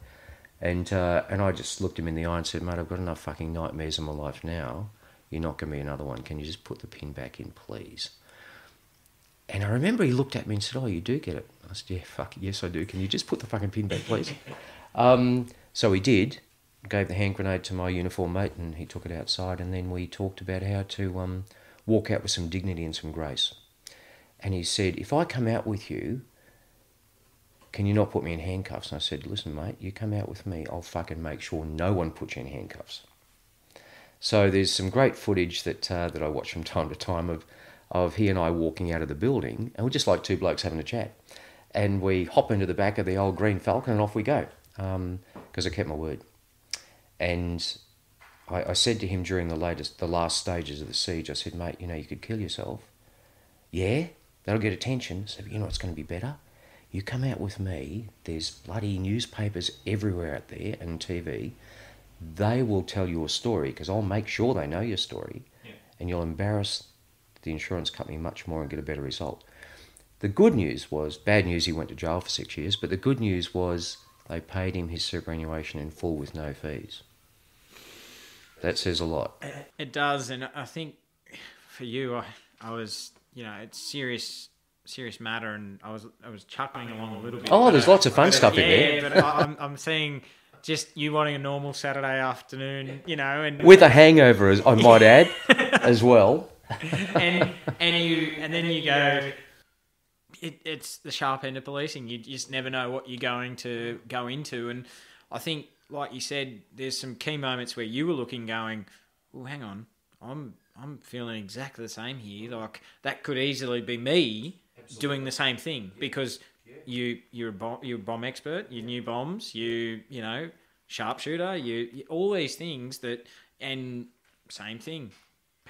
And I just looked him in the eye and said, "Mate, I've got enough fucking nightmares in my life now. You're not gonna be another one. Can you just put the pin back in, please?" And I remember he looked at me and said, "Oh, you do get it?" I said, "Yeah, fuck, yes I do. Can you just put the fucking pin back, please?" So he did, gave the hand grenade to my uniform mate, and he took it outside, and then we talked about how to walk out with some dignity and some grace. And he said, "If I come out with you, can you not put me in handcuffs?" And I said, "Listen, mate, you come out with me, I'll fucking make sure no one puts you in handcuffs." So there's some great footage that I watch from time to time of he and I walking out of the building, and we're just like 2 blokes having a chat. And we hop into the back of the old green Falcon and off we go, because I kept my word. And I said to him during the last stages of the siege, I said, "Mate, you know, you could kill yourself." "Yeah, that'll get attention." So, "You know what's going to be better? You come out with me, there's bloody newspapers everywhere out there and TV. They will tell your story, because I'll make sure they know your story, and you'll embarrass the insurance company much more and get a better result." The good news was, bad news, he went to jail for 6 years, but the good news was they paid him his superannuation in full with no fees. That says a lot. It does, and I think for you, I was, you know, it's serious matter, and I was chuckling along a little bit. Oh, there's lots of fun stuff in there. Yeah, but I'm seeing just you wanting a normal Saturday afternoon, you know, and with a hangover, as I might add, as well. and then you go. It's the sharp end of policing. You just never know what you're going to go into, and I think, like you said, there's some key moments where you were looking, going, "Well, hang on, I'm feeling exactly the same here. Like that could easily be me doing the same thing, because you're a bomb expert. You knew bombs. You know, sharpshooter. You all these things that, and same thing,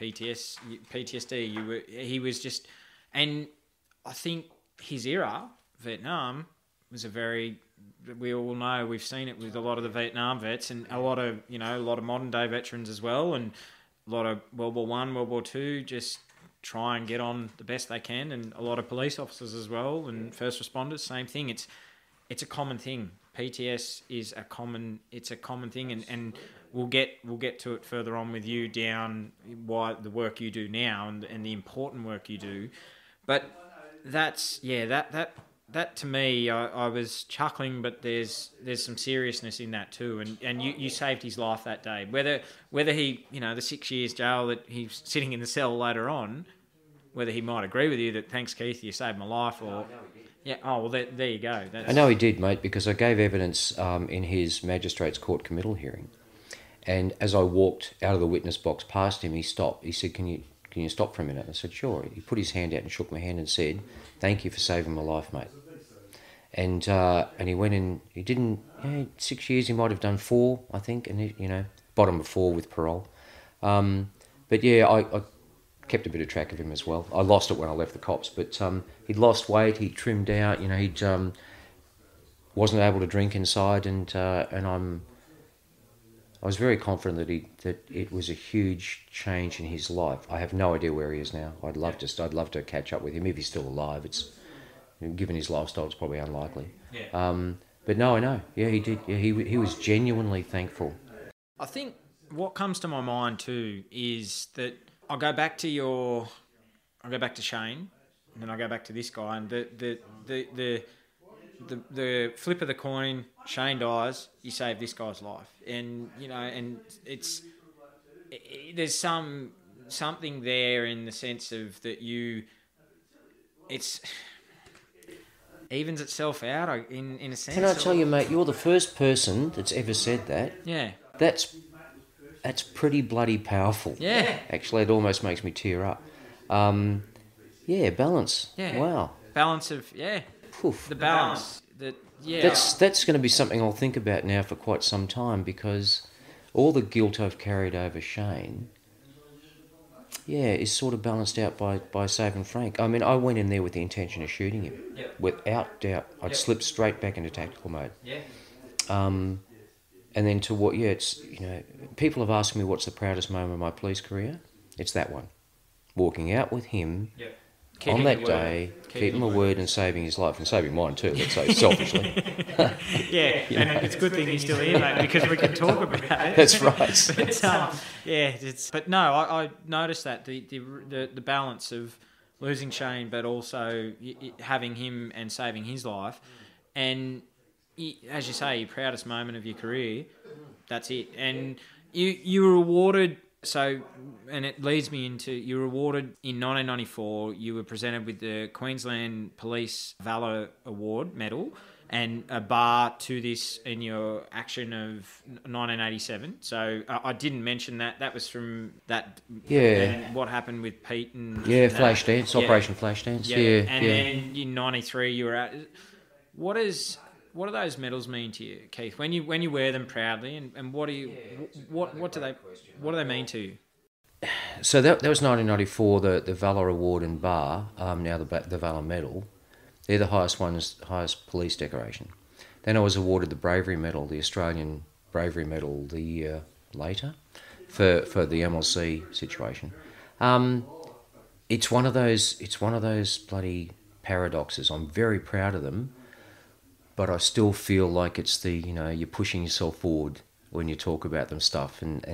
PTSD. He was just, and I think his era, Vietnam, was we all know, we've seen it with a lot of the Vietnam vets, and a lot of modern day veterans as well, and a lot of World War I, World War II, just try and get on the best they can, and a lot of police officers as well, and first responders, same thing. It's a common thing. PTS is a common thing, and we'll get to it further on with you down why the work you do now and the important work you do, but that to me, I was chuckling, but there's some seriousness in that too, and you saved his life that day. Whether he, you know, the 6 years jail that he's sitting in the cell later on, whether he might agree with you that, "Thanks, Keith, you saved my life," or Yeah. Oh well, there you go. I know he did, mate, because I gave evidence in his magistrate's court committal hearing, and as I walked out of the witness box past him, he stopped. He said, "Can you stop for a minute?" I said, "Sure." He put his hand out and shook my hand and said, "Thank you for saving my life, mate." And he went in. He didn't 6 years. He might have done 4, I think, and bottom of 4 with parole. But yeah, I kept a bit of track of him as well. I lost it when I left the cops, but he'd lost weight, he'd trimmed out, he'd wasn't able to drink inside, and I was very confident that it was a huge change in his life. I have no idea where he is now. I'd love to catch up with him if he's still alive. It's given his lifestyle, it's probably unlikely. Yeah. But no, I know. Yeah, he did. Yeah, he was genuinely thankful. I think what comes to my mind too is that I go back to Shane, and then I go back to this guy, and the flip of the coin, Shane dies, you save this guy's life, and and there's something there in the sense of that it's evens itself out in a sense. Can I tell you, mate? You're the first person that's ever said that. Yeah. That's pretty bloody powerful. Yeah. Actually, it almost makes me tear up. Yeah, balance. Yeah. Wow. Balance of Poof. the balance. That's going to be something I'll think about now for quite some time, because all the guilt I've carried over Shane, is sort of balanced out by saving Frank. I mean, I went in there with the intention of shooting him. Yep. Without doubt. I'd slipped straight back into tactical mode. Yeah. And then to what, it's, people have asked me what's the proudest moment of my police career. It's that one. Walking out with him on that day, keeping my word and saving his life, and saving mine too, let's say, selfishly. And it's a good thing he's still here, mate, because we can talk about it. That's right. But no, I noticed that, the balance of losing Shane, but also having him and saving his life, and as you say, your proudest moment of your career, that's it. And you were awarded, and it leads me into, you were awarded in 1994, you were presented with the Queensland Police Valour Award medal and a bar to this in your action of 1987. So I didn't mention that. That was from that. Yeah. And what happened with Pete and... Flashdance, Operation Flashdance. Yeah. And then in 93 you were out... What do those medals mean to you, Keith? When you wear them proudly, and what do they mean to you? So that was 1994. The Valour Award and bar, now the Valour Medal, they're the highest police decoration. Then I was awarded the Bravery Medal, the Australian Bravery Medal, the year later, for the MLC situation. It's one of those bloody paradoxes. I'm very proud of them. But I still feel like it's you're pushing yourself forward when you talk about them stuff, and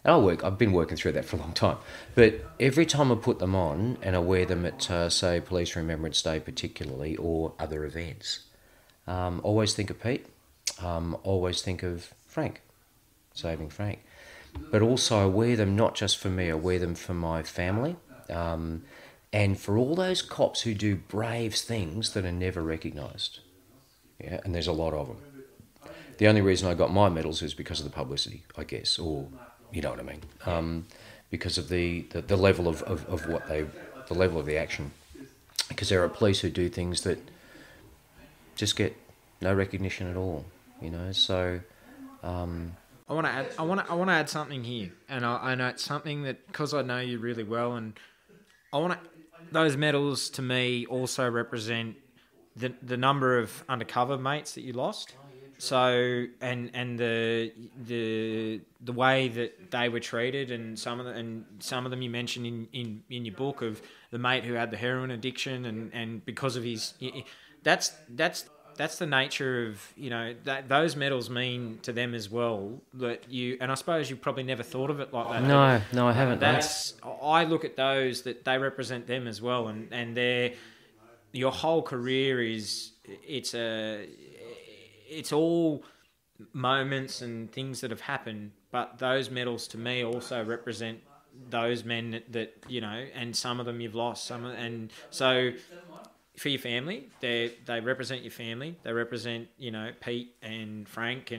I've been working through that for a long time. But every time I put them on and I wear them at say Police Remembrance Day particularly, or other events, always think of Pete, always think of Frank, saving Frank. But also I wear them not just for me, I wear them for my family, and for all those cops who do brave things that are never recognised. Yeah, and there's a lot of them. The only reason I got my medals is because of the publicity, I guess, or you know what I mean, because of the level of what the level of the action. Because there are police who do things that just get no recognition at all, So I want to add something here, and I know it's something that, because I know you really well, and those medals to me also represent the number of undercover mates that you lost, so and the way that they were treated, and some of them you mentioned in your book, of the mate who had the heroin addiction, and because of his, that's the nature of that those medals mean to them as well. And I suppose you probably never thought of it like that. No, I haven't. I look at those, that they represent them as well, and they're. Your whole career it's all moments and things that have happened, but those medals to me also represent those men that and some of them you've lost, and so for your family. They represent your family. They represent, you know, Pete and Frank,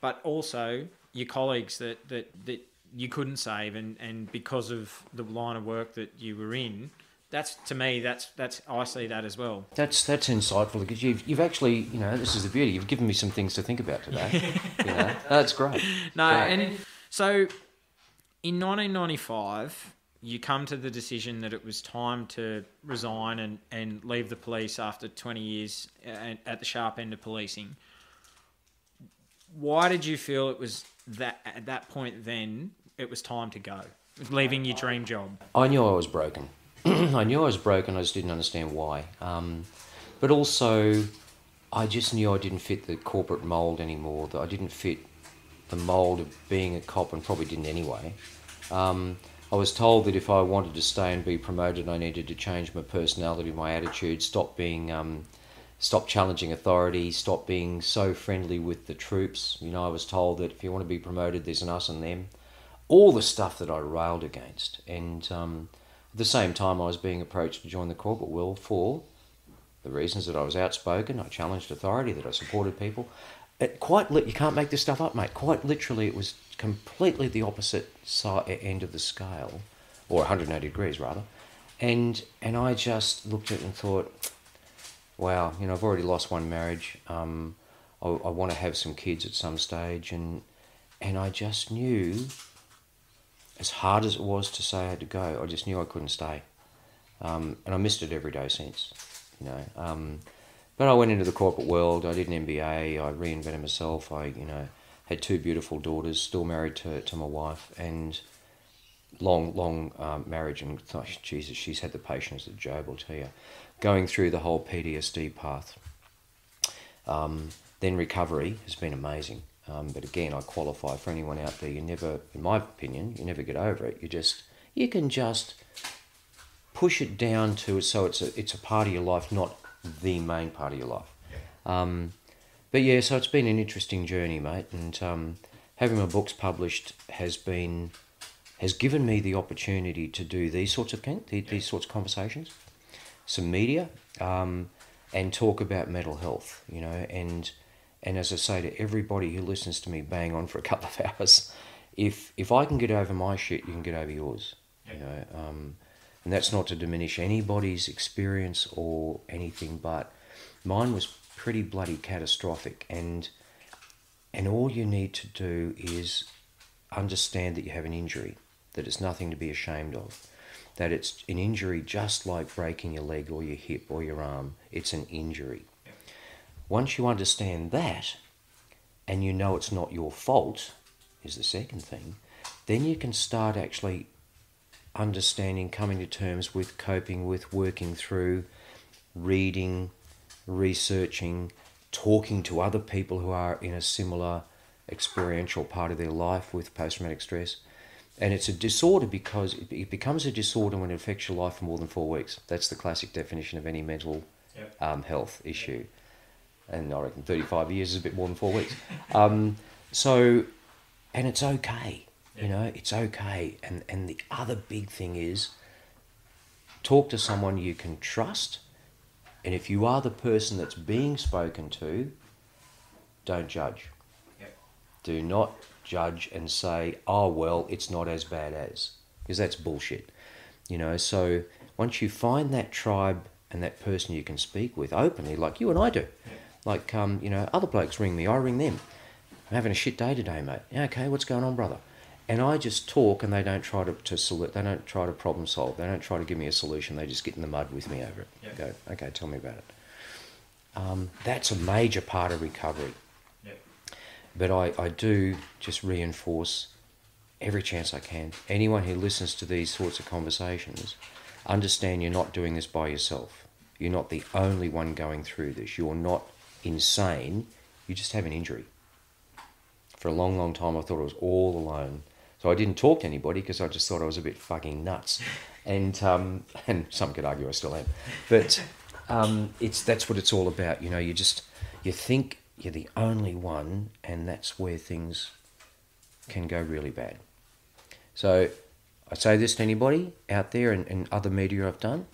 but also your colleagues that you couldn't save, and because of the line of work that you were in. That's, to me, that's I see that as well. That's insightful, because you've actually, you know, this is the beauty. You've given me some things to think about today. You know, that's great. No, great. And so in 1995, you come to the decision that it was time to resign and leave the police after 20 years at the sharp end of policing. Why did you feel it was that at that point then it was time to go, leaving your dream job? I knew I was broken. I knew I was broken, I just didn't understand why. But also, I just knew I didn't fit the corporate mould anymore, that I didn't fit the mould of being a cop, and probably didn't anyway. I was told that if I wanted to stay and be promoted, I needed to change my personality, my attitude, stop challenging authority, stop being so friendly with the troops. You know, I was told that if you want to be promoted, there's an us and them. All the stuff that I railed against. And at the same time, I was being approached to join the corporate world for the reasons that I was outspoken, I challenged authority, that I supported people. You can't make this stuff up, mate. Quite literally, it was completely the opposite end of the scale, or 180 degrees rather. And I just looked at it and thought, wow, you know, I've already lost one marriage. I want to have some kids at some stage, and I just knew, as hard as it was to say I had to go, I just knew I couldn't stay. And I missed it every day since, you know. But I went into the corporate world, I did an MBA, I reinvented myself, I, you know, had 2 beautiful daughters, still married to my wife, and long marriage, and oh, Jesus, she's had the patience of Job, I'll tell you. Going through the whole PTSD path. Then recovery has been amazing. But again, I qualify for anyone out there, you never, in my opinion, you never get over it. You can just push it down to it so it's a part of your life, not the main part of your life. But yeah, so it's been an interesting journey, mate. And having my books published has given me the opportunity to do these sorts of conversations, some media, and talk about mental health, you know, and as I say to everybody who listens to me bang on for a couple of hours, if I can get over my shit, you can get over yours. You know, and that's not to diminish anybody's experience or anything, but mine was pretty bloody catastrophic. And all you need to do is understand that you have an injury, that it's nothing to be ashamed of, that it's an injury just like breaking your leg or your hip or your arm. It's an injury. Once you understand that, and you know it's not your fault, is the second thing, then you can start actually understanding, coming to terms with, coping with, working through, reading, researching, talking to other people who are in a similar experiential part of their life with post-traumatic stress. And it's a disorder because it becomes a disorder when it affects your life for more than 4 weeks. That's the classic definition of any mental health issue. And I reckon 35 years is a bit more than 4 weeks. And it's okay, you know, it's okay. And the other big thing is, talk to someone you can trust. And if you are the person that's being spoken to, don't judge. Do not judge and say, oh, well, it's not as bad as, because that's bullshit. You know, so once you find that tribe and that person you can speak with openly, like you and I do, like, you know, other blokes ring me, I ring them. I'm having a shit day today, mate. Yeah, okay, what's going on, brother? And I just talk, and they don't try to they don't try to problem solve. They don't try to give me a solution. They just get in the mud with me over it. Yeah. Go, okay, tell me about it. That's a major part of recovery. Yeah. But I do just reinforce every chance I can. Anyone who listens to these sorts of conversations, understand you're not doing this by yourself. You're not the only one going through this. You're not insane. You just have an injury. For a long, long time, I thought I was all alone. So I didn't talk to anybody because I just thought I was a bit fucking nuts. And some could argue I still am. But that's what it's all about. You know, you think you're the only one, and that's where things can go really bad. So I say this to anybody out there, and other media I've done,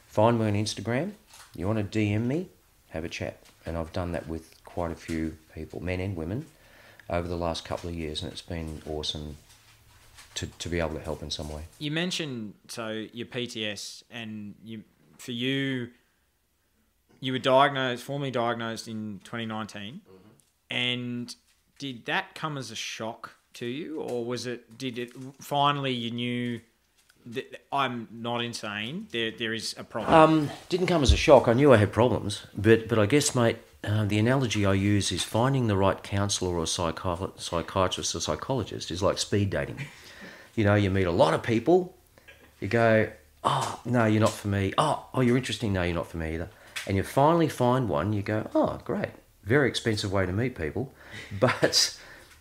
find me on Instagram, You want to DM me? Have a chat. And I've done that with quite a few people, men and women, over the last couple of years, and it's been awesome to be able to help in some way. You mentioned, so your PTS, and for you were formally diagnosed in 2019, and did that come as a shock to you, or did it finally you knew that I'm not insane, there is a problem? Didn't come as a shock. I knew I had problems, but I guess, mate, the analogy I use is finding the right counsellor or psychiatrist or psychologist is like speed dating. You know, you meet a lot of people, you go, oh, no, you're not for me. Oh, you're interesting. No, you're not for me either. And you finally find one, you go, oh, great. Very expensive way to meet people, but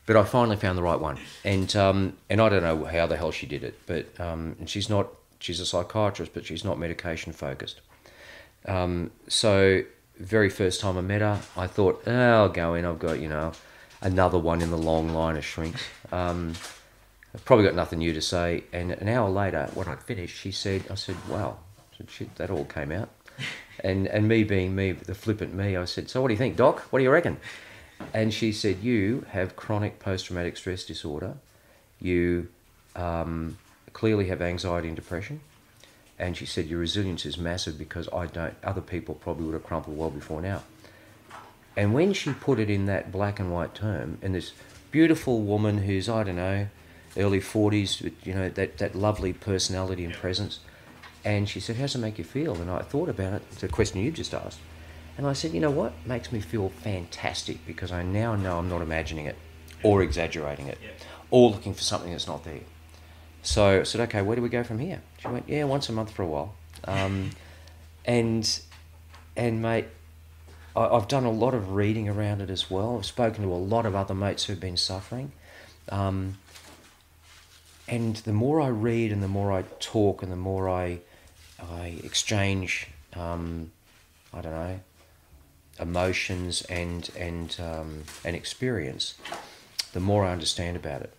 I finally found the right one. And I don't know how the hell she did it, but and she's a psychiatrist, but she's not medication focused. So very first time I met her, I thought, oh, I'll go in, I've got, another one in the long line of shrinks. I've probably got nothing new to say. And an hour later, when I'd finished, I said, wow. I said, shit, that all came out. And me being me, the flippant me, I said, so what do you think, Doc? What do you reckon? And she said, you have chronic post-traumatic stress disorder. You clearly have anxiety and depression. And she said, your resilience is massive because other people probably would have crumpled well before now. And when she put it in that black and white term, and this beautiful woman who's, I don't know, early 40s, that lovely personality and presence. And she said, how does it make you feel? And I thought about it, the question you just asked. And I said, you know what? Makes me feel fantastic because I now know I'm not imagining it or exaggerating it or looking for something that's not there. So I said, okay, where do we go from here? She went, yeah, once a month for a while. And mate, I've done a lot of reading around it as well. I've spoken to a lot of other mates who've been suffering. And the more I read and the more I talk and the more I exchange, emotions and experience, the more I understand about it.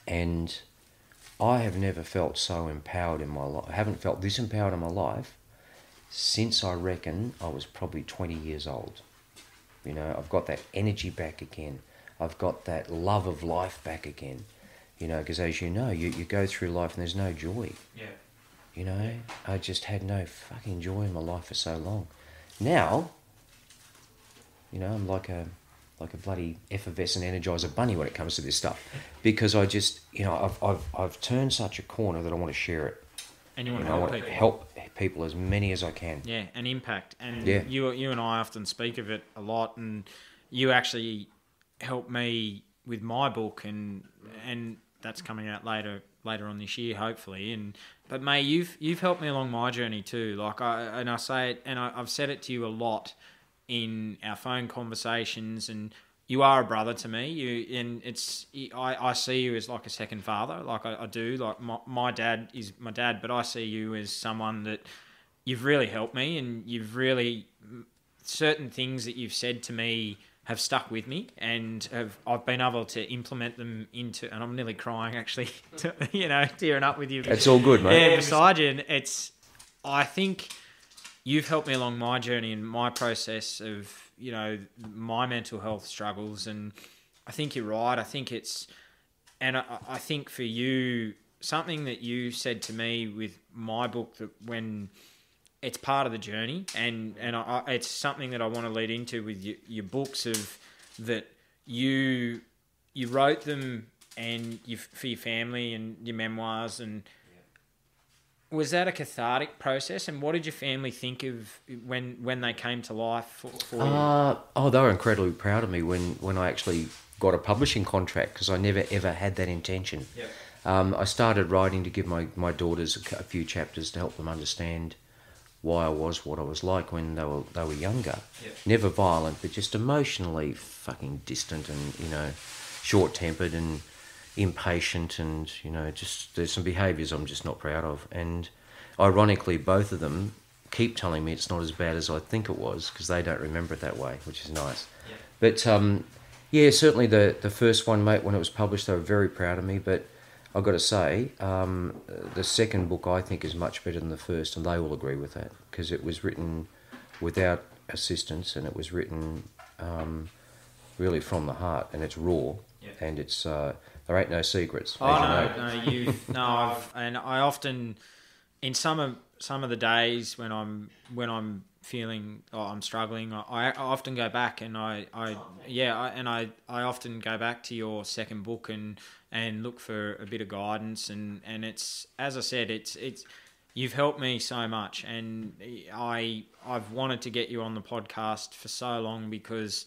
And I have never felt so empowered in my life. I haven't felt this empowered in my life since I reckon I was probably 20 years old. I've got that energy back again. I've got that love of life back again. Because as you know, you go through life and there's no joy. Yeah. I just had no fucking joy in my life for so long. Now, I'm like a bloody effervescent Energizer bunny when it comes to this stuff, because I just, I've turned such a corner that I want to share it. And you want to help people as many as I can. Yeah, and impact. And you and I often speak of it a lot, and you actually helped me with my book, and that's coming out later on this year, hopefully. But mate, you've helped me along my journey too. Like I say it, and I've said it to you a lot in our phone conversations, and you are a brother to me. I see you as like a second father. Like I do. Like my dad is my dad, but I see you as someone that you've really helped me, and certain things that you've said to me have stuck with me, and I've been able to implement them into, and I'm nearly crying actually, tearing up with you. It's all good, mate. Yeah, beside you, and I think you've helped me along my journey and my process of, my mental health struggles, and I think you're right. I think I think for you, something that you said to me with my book, that when it's part of the journey, and it's something that I want to lead into with your books, of that you wrote them and for your family and your memoirs, and was that a cathartic process? And what did your family think of when they came to life for you? They were incredibly proud of me when I actually got a publishing contract, because I never ever had that intention. Yep. I started writing to give my daughters a few chapters to help them understand why I was what I was like when they were younger. Yep. Never violent, but just emotionally fucking distant and, short-tempered and impatient, and, just there's some behaviours I'm just not proud of. And ironically, both of them keep telling me it's not as bad as I think it was, because they don't remember it that way, which is nice. Yep. But, certainly the first one, mate, when it was published, they were very proud of me, but I've got to say, the second book I think is much better than the first, and they will agree with that, because it was written without assistance, and it was written really from the heart, and it's raw, and it's there ain't no secrets. Oh I often, in some of the days when I'm feeling I'm struggling, I often go back and I often go back to your second book and look for a bit of guidance, and it's, as I said, it's you've helped me so much, and I've wanted to get you on the podcast for so long because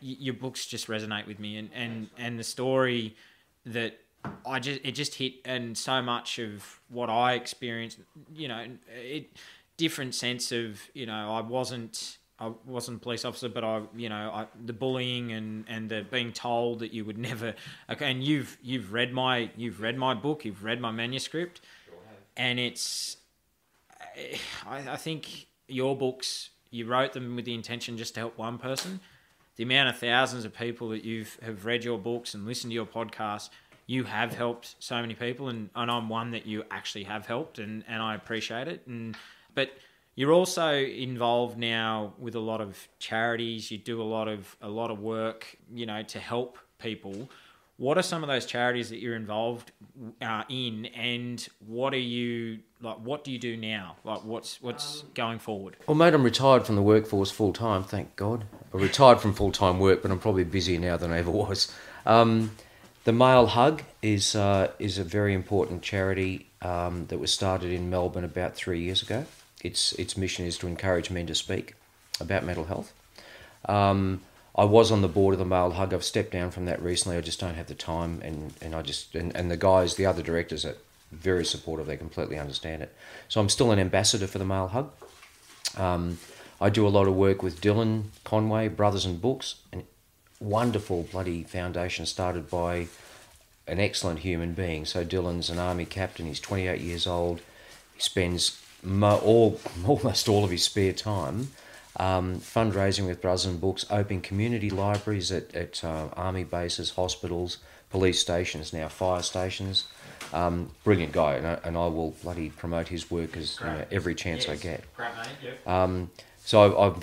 your books just resonate with me, and the story that it just hit, and so much of what I experienced, different sense of, I wasn't a police officer, but the bullying and the being told that you would never. Okay, and you've read my book, you've read my manuscript, and I think your books, you wrote them with the intention just to help one person. The amount of thousands of people that have read your books and listened to your podcast, you have helped so many people, and I'm one that you actually have helped, and I appreciate it. But you're also involved now with a lot of charities. You do a lot of work, to help people. What are some of those charities that you're involved in, and what do you do now? Like, what's going forward? Well, mate, I'm retired from the workforce full time, thank God. I'm retired from full time work, but I'm probably busier now than I ever was. The Male Hug is a very important charity that was started in Melbourne about 3 years ago. Its mission is to encourage men to speak about mental health. I was on the board of the Male Hug. I've stepped down from that recently. I just don't have the time, and the guys, the other directors, are very supportive. They completely understand it. So I'm still an ambassador for the Male Hug. I do a lot of work with Dylan Conway, Brothers and Books, an wonderful bloody foundation started by an excellent human being. So Dylan's an army captain. He's 28 years old. He spends almost all of his spare time fundraising with Brothers and Books, opening community libraries at army bases, hospitals, police stations, now fire stations. Brilliant guy, and I will bloody promote his work as every chance I get. Great, mate. Yep. So I've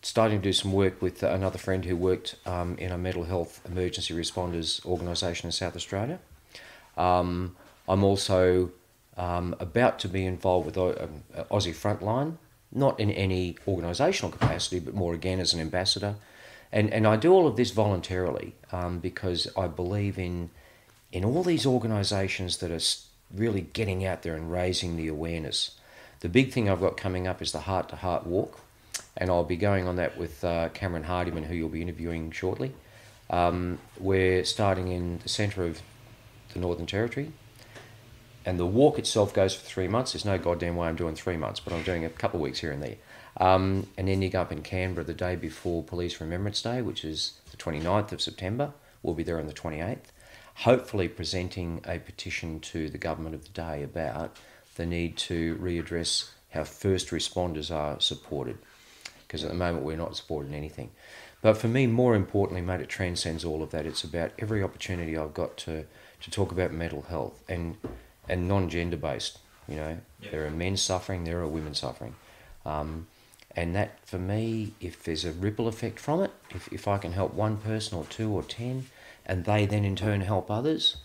starting to do some work with another friend who worked in a mental health emergency responders organisation in South Australia. I'm also about to be involved with Aussie Frontline, not in any organisational capacity, but more again as an ambassador. And I do all of this voluntarily because I believe in all these organisations that are really getting out there and raising the awareness. The big thing I've got coming up is the Heart to Heart Walk, and I'll be going on that with Cameron Hardiman, who you'll be interviewing shortly. We're starting in the centre of the Northern Territory, and the walk itself goes for 3 months. There's no goddamn way I'm doing 3 months, but I'm doing a couple of weeks here and there. And then you go up in Canberra the day before Police Remembrance Day, which is the 29th of September. We'll be there on the 28th, hopefully presenting a petition to the government of the day about the need to readdress how first responders are supported, because at the moment we're not supported in anything. But for me, more importantly, mate, it transcends all of that. It's about every opportunity I've got to talk about mental health and non-gender based. Yep. There are men suffering, there are women suffering. And that, for me, if there's a ripple effect from it, if I can help one person or 2 or 10, and they then in turn help others,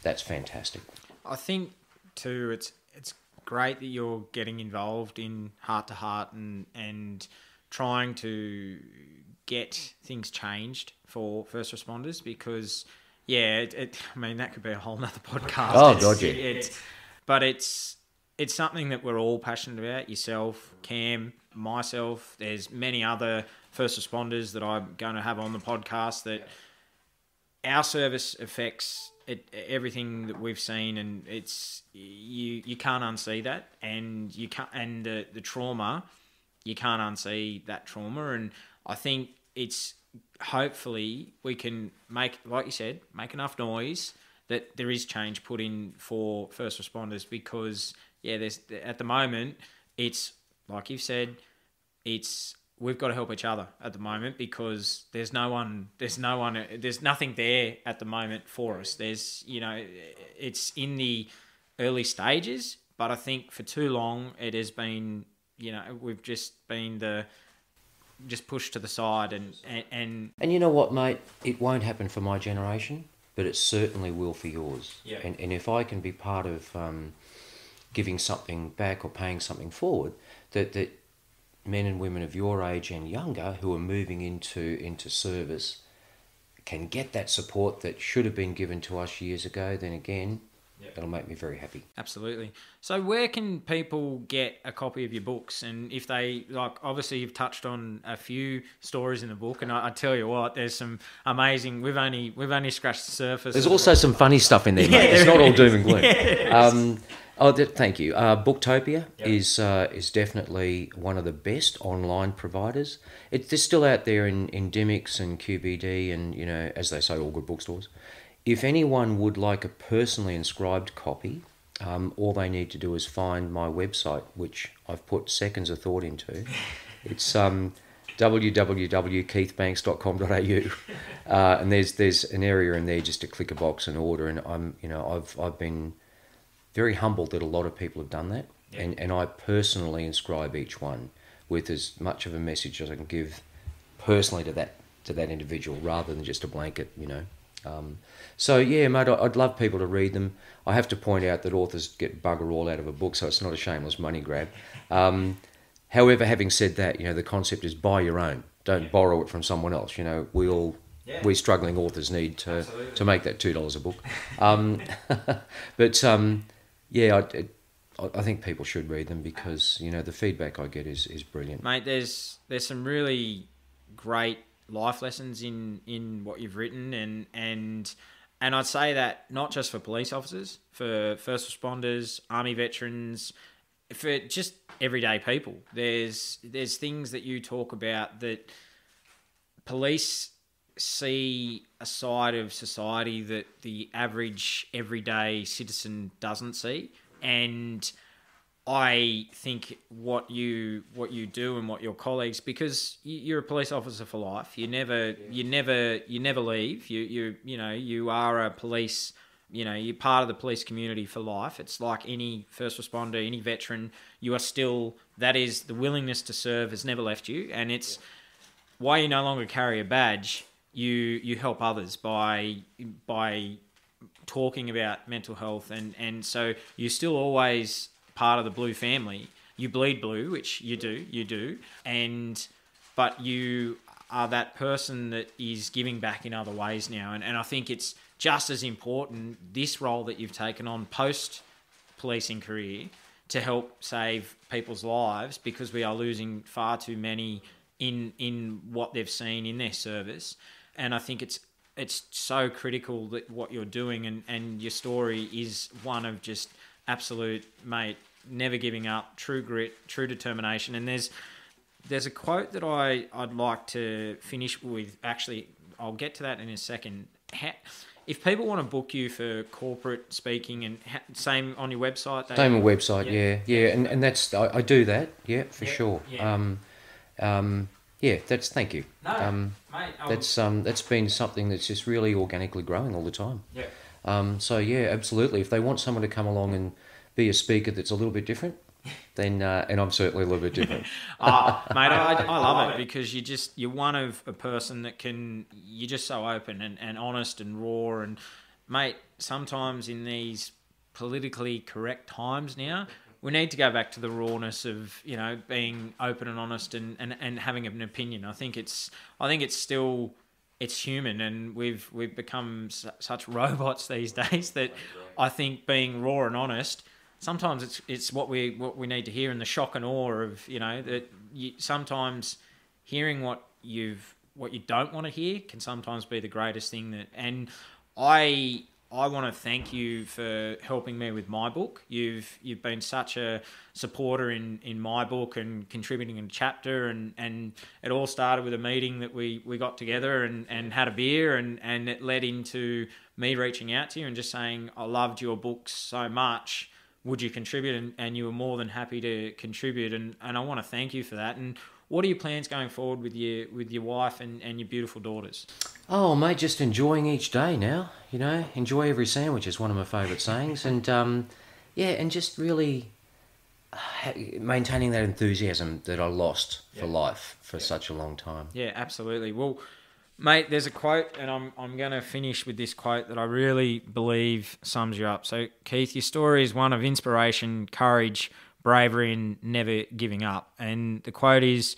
that's fantastic. I think too, it's great that you're getting involved in Heart to Heart and trying to get things changed for first responders, because that could be a whole nother podcast. Oh, God, yeah. But it's something that we're all passionate about. Yourself, Cam, myself. There's many other first responders that I'm going to have on the podcast that our service affects everything that we've seen, and it's you can't unsee that, and you can't, and the trauma, you can't unsee that trauma. And I think it's hopefully we can make, like you said, make enough noise that there is change put in for first responders, because there's, at the moment, it's like you've said, we've got to help each other at the moment, because there's nothing there at the moment for us. There's, it's in the early stages, but I think for too long it has been we've just been just pushed to the side, And you know what, mate? It won't happen for my generation, but it certainly will for yours. Yeah. And if I can be part of giving something back or paying something forward, that men and women of your age and younger who are moving into service can get that support that should have been given to us years ago, then again, that'll make me very happy. Absolutely. So where can people get a copy of your books? And if they, like, obviously you've touched on a few stories in the book, and I tell you what, there's some amazing, we've only scratched the surface. There's also some funny stuff in there, mate. It's not all doom and gloom. Thank you. Booktopia is definitely one of the best online providers. They're still out there in Dymocks and QBD and, as they say, all good bookstores. If anyone would like a personally inscribed copy, all they need to do is find my website, which I've put seconds of thought into. It's www.keithbanks.com.au, and there's an area in there just to click a box and order. And I've been very humbled that a lot of people have done that, and I personally inscribe each one with as much of a message as I can give personally to that individual, rather than just a blanket, So yeah, mate, I'd love people to read them. I have to point out that authors get bugger all out of a book, so it's not a shameless money grab. However, having said that, the concept is buy your own. Don't borrow it from someone else. We struggling authors need to make that $2 a book. I think people should read them because the feedback I get is brilliant. Mate, there's some really great life lessons in what you've written, and I'd say that not just for police officers, for first responders, army veterans, for just everyday people. There's things that you talk about that police see a side of society that the average everyday citizen doesn't see, and I think what you do and what your colleagues, because you're a police officer for life. You never leave. You are a police. You're part of the police community for life. It's like any first responder, any veteran. You are still. That is, the willingness to serve has never left you, and it's why you no longer carry a badge. You help others by talking about mental health, and so you're still always part of the blue family. You bleed blue, which you do, but you are that person that is giving back in other ways now, and I think it's just as important, this role that you've taken on post policing career, to help save people's lives, because we are losing far too many in what they've seen in their service. And I think it's so critical that what you're doing, and your story is one of just absolute, mate, never giving up, true grit, true determination. And there's a quote that I'd like to finish with. Actually, I'll get to that in a second. If people want to book you for corporate speaking, and same on your website? Same on website, yeah. And that's, I do that, for sure. Yeah. Thank you. No, mate. That's been something that's just really organically growing all the time. Yeah. Absolutely. If they want someone to come along and be a speaker that's a little bit different, then and I'm certainly a little bit different. Mate, I love it, because you're one of a person that you're just so open and honest and raw, and mate, sometimes in these politically correct times now, we need to go back to the rawness of being open and honest and having an opinion. I think it's still, it's human, and we've become such robots these days that I think being raw and honest, sometimes it's what we need to hear, and the shock and awe of that sometimes hearing what you don't want to hear can sometimes be the greatest thing. And I want to thank you for helping me with my book. You've been such a supporter in my book and contributing in a chapter, and it all started with a meeting that we got together and had a beer, and it led into me reaching out to you and just saying, I loved your book so much. Would you contribute? And you were more than happy to contribute, and I want to thank you for that. And what are your plans going forward with your wife and your beautiful daughters? Oh, mate, just enjoying each day now. Enjoy every sandwich is one of my favourite sayings, and and just really maintaining that enthusiasm that I lost for life for such a long time. Yeah, absolutely. Well, mate, there's a quote, and I'm going to finish with this quote that I really believe sums you up. So, Keith, your story is one of inspiration, courage, bravery, and never giving up. And the quote is,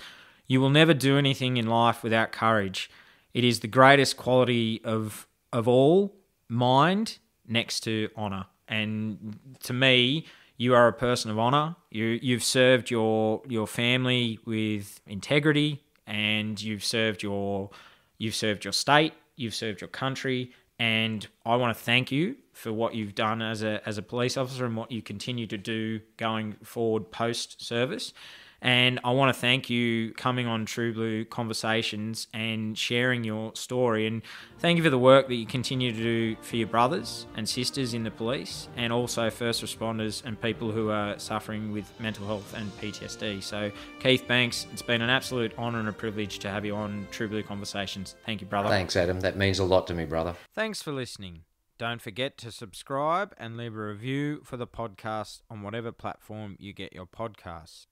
"You will never do anything in life without courage. It is the greatest quality of all, mind next to honour." And to me, you are a person of honour. You've served your family with integrity, and you've served your state, you've served your country, and I want to thank you for what you've done as a police officer and what you continue to do going forward post service. And I want to thank you coming on True Blue Conversations and sharing your story. And thank you for the work that you continue to do for your brothers and sisters in the police, and also first responders and people who are suffering with mental health and PTSD. So, Keith Banks, it's been an absolute honour and a privilege to have you on True Blue Conversations. Thank you, brother. Thanks, Adam. That means a lot to me, brother. Thanks for listening. Don't forget to subscribe and leave a review for the podcast on whatever platform you get your podcasts.